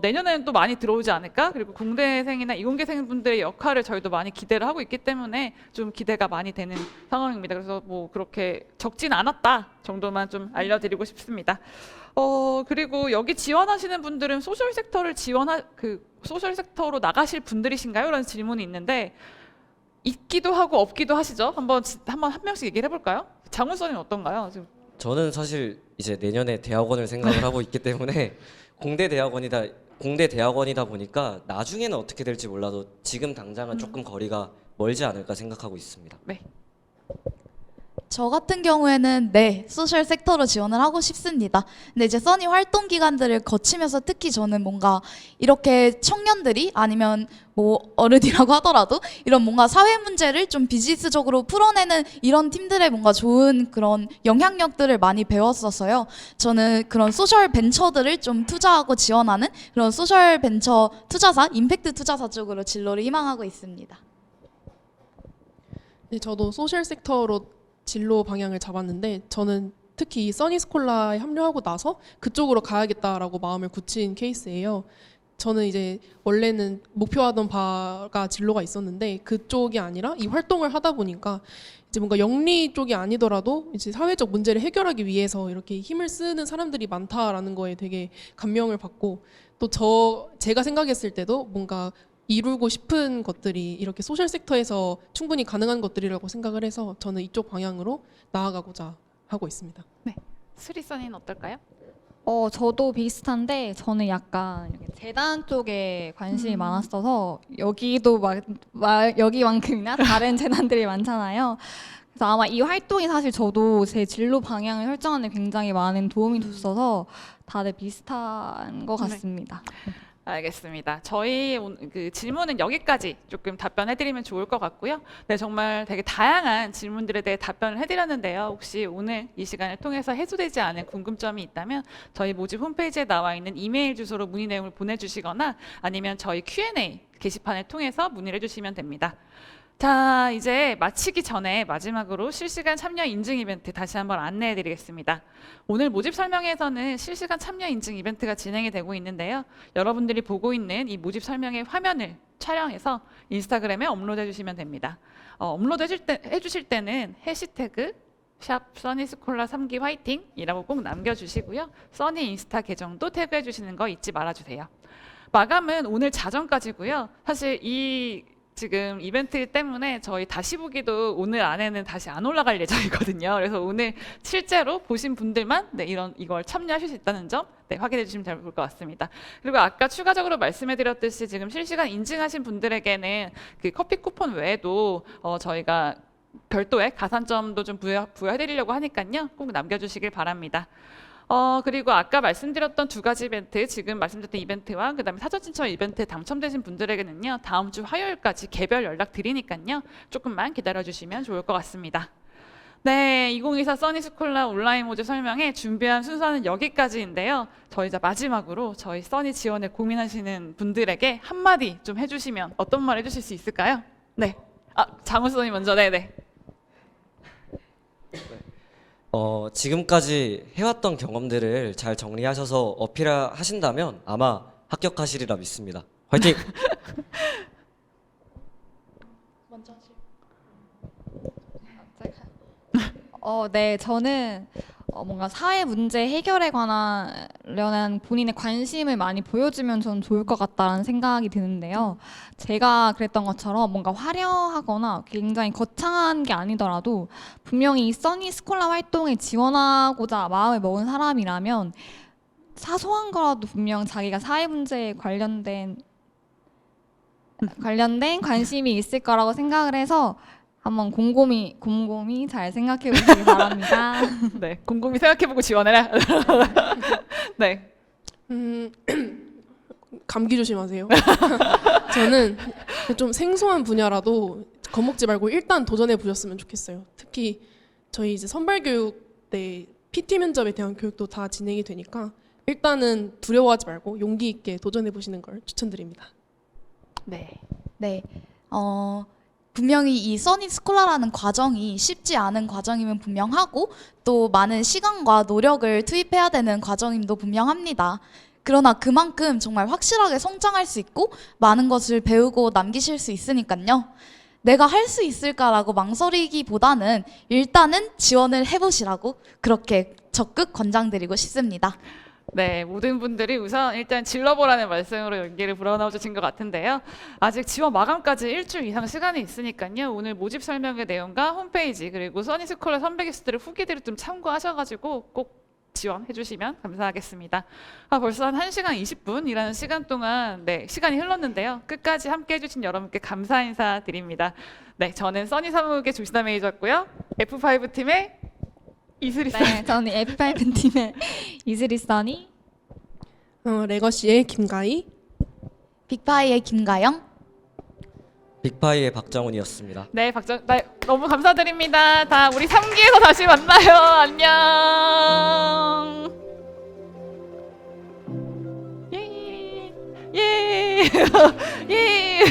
내년에는 또 많이 들어오지 않을까? 그리고 공대생이나 이공계생 분들의 역할을 저희도 많이 기대를 하고 있기 때문에 좀 기대가 많이 되는 상황입니다. 그래서 뭐 그렇게 적진 않았다 정도만 좀 알려드리고 싶습니다. 그리고 여기 지원하시는 분들은 소셜 섹터를 소셜 섹터로 나가실 분들이신가요? 라는 질문이 있는데 있기도 하고 없기도 하시죠? 한번 한 명씩 얘기를 해볼까요? 장훈 선생님 어떤가요? 지금 저는 사실 이제 내년에 대학원을 생각을 하고 있기 때문에 공대 대학원이다 보니까 나중에는 어떻게 될지 몰라도 지금 당장은 조금 거리가 멀지 않을까 생각하고 있습니다. 네. 저 같은 경우에는 네, 소셜 섹터로 지원을 하고 싶습니다. 근데 이제 써니 활동 기간들을 거치면서 특히 저는 뭔가 이렇게 청년들이 아니면 뭐 어른이라고 하더라도 이런 뭔가 사회 문제를 좀 비즈니스적으로 풀어내는 이런 팀들의 뭔가 좋은 그런 영향력들을 많이 배웠었어요. 저는 그런 소셜 벤처들을 좀 투자하고 지원하는 그런 소셜 벤처 투자사, 임팩트 투자사 쪽으로 진로를 희망하고 있습니다. 네, 저도 소셜 섹터로 진로 방향을 잡았는데 저는 특히 이 써니스콜라에 합류하고 나서 그쪽으로 가야겠다라고 마음을 굳힌 케이스예요. 저는 이제 원래는 목표하던 바가 진로가 있었는데 그쪽이 아니라 이 활동을 하다 보니까 이제 뭔가 영리 쪽이 아니더라도 이제 사회적 문제를 해결하기 위해서 이렇게 힘을 쓰는 사람들이 많다라는 거에 되게 감명을 받고 또 제가 생각했을 때도 뭔가 이루고 싶은 것들이 이렇게 소셜 섹터에서 충분히 가능한 것들이라고 생각을 해서 저는 이쪽 방향으로 나아가고자 하고 있습니다. 네. 수리선이는 어떨까요? 저도 비슷한데 저는 약간 이렇게 재단 쪽에 관심이 많았어서 여기도 여기만큼이나 다른 재단들이 많잖아요. 그래서 아마 이 활동이 사실 저도 제 진로 방향을 설정하는 데 굉장히 많은 도움이 줬어서 다들 비슷한 것 같습니다. 알겠습니다. 저희 그 질문은 여기까지 조금 답변해드리면 좋을 것 같고요. 네, 정말 되게 다양한 질문들에 대해 답변을 해드렸는데요. 혹시 오늘 이 시간을 통해서 해소되지 않은 궁금점이 있다면 저희 모집 홈페이지에 나와 있는 이메일 주소로 문의 내용을 보내주시거나 아니면 저희 Q&A 게시판을 통해서 문의를 해주시면 됩니다. 자, 이제 마치기 전에 마지막으로 실시간 참여 인증 이벤트 다시 한번 안내해 드리겠습니다. 오늘 모집 설명회에서는 실시간 참여 인증 이벤트가 진행이 되고 있는데요. 여러분들이 보고 있는 이 모집 설명회 화면을 촬영해서 인스타그램에 업로드해 주시면 됩니다. 업로드 해주실 때는 해시태그 샵 써니스콜라 3기 화이팅이라고 꼭 남겨주시고요. 써니 인스타 계정도 태그해 주시는 거 잊지 말아주세요. 마감은 오늘 자정까지고요. 사실 지금 이벤트 때문에 저희 다시 보기도 오늘 안에는 다시 안 올라갈 예정이거든요. 그래서 오늘 실제로 보신 분들만 이걸 참여하실 수 있다는 점 확인해 주시면 잘 볼 것 같습니다. 그리고 아까 추가적으로 말씀해 드렸듯이 지금 실시간 인증하신 분들에게는 그 커피 쿠폰 외에도 저희가 별도의 가산점도 좀 부여해 드리려고 하니까요. 꼭 남겨주시길 바랍니다. 그리고 아까 말씀드렸던 두 가지 이벤트, 지금 말씀드렸던 이벤트와 그다음에 사전 신청 이벤트에 당첨되신 분들에게는요, 다음 주 화요일까지 개별 연락 드리니까요, 조금만 기다려주시면 좋을 것 같습니다. 네, 2024 써니스콜라 온라인 모집 설명회 준비한 순서는 여기까지인데요. 저희 이제 마지막으로 저희 써니 지원에 고민하시는 분들에게 한마디 좀 해주시면 어떤 말 해주실 수 있을까요? 네, 장훈 선생님 먼저. 네네. 지금까지 해왔던 경험들을 잘 정리하셔서 어필하신다면 아마 합격하시리라 믿습니다. 화이팅! 네, 저는 뭔가 사회 문제 해결에 관련한 본인의 관심을 많이 보여주면 전 좋을 것 같다는 생각이 드는데요. 제가 그랬던 것처럼 뭔가 화려하거나 굉장히 거창한 게 아니더라도 분명히 이 써니 스콜라 활동에 지원하고자 마음을 먹은 사람이라면 사소한 거라도 분명 자기가 사회 문제에 관련된 관심이 있을 거라고 생각을 해서 한번 곰곰이 잘 생각해 보시기 바랍니다. 네, 곰곰이 생각해보고 지원해라. 네. 감기 조심하세요. 저는 좀 생소한 분야라도 겁먹지 말고 일단 도전해 보셨으면 좋겠어요. 특히 저희 이제 선발교육 때 PT 면접에 대한 교육도 다 진행이 되니까 일단은 두려워하지 말고 용기 있게 도전해 보시는 걸 추천드립니다. 네. 네. 분명히 이 써니 스콜라라는 과정이 쉽지 않은 과정임은 분명하고 또 많은 시간과 노력을 투입해야 되는 과정임도 분명합니다. 그러나 그만큼 정말 확실하게 성장할 수 있고 많은 것을 배우고 남기실 수 있으니까요. 내가 할 수 있을까라고 망설이기보다는 일단은 지원을 해보시라고 그렇게 적극 권장드리고 싶습니다. 네, 모든 분들이 우선 일단 질러보라는 말씀으로 연기를 불어넣어 주신 것 같은데요. 아직 지원 마감까지 일주일 이상 시간이 있으니까요. 오늘 모집 설명의 내용과 홈페이지 그리고 써니스콜라 선배 게스트들 후기들을 좀 참고하셔가지고 꼭 지원해 주시면 감사하겠습니다. 벌써 한 1시간 20분이라는 시간 동안 시간이 흘렀는데요. 끝까지 함께 해주신 여러분께 감사 인사 드립니다. 네, 저는 써니 사무국의 조시다 매니저였고요. F5 팀의 이슬이 네, 저는 F5 팀의 이슬이 써니, 레거시의 김가희, 빅파이의 김가영, 빅파이의 박정훈이었습니다. 네, 너무 감사드립니다. 다 우리 3기에서 다시 만나요. 안녕. 예. 예. 예.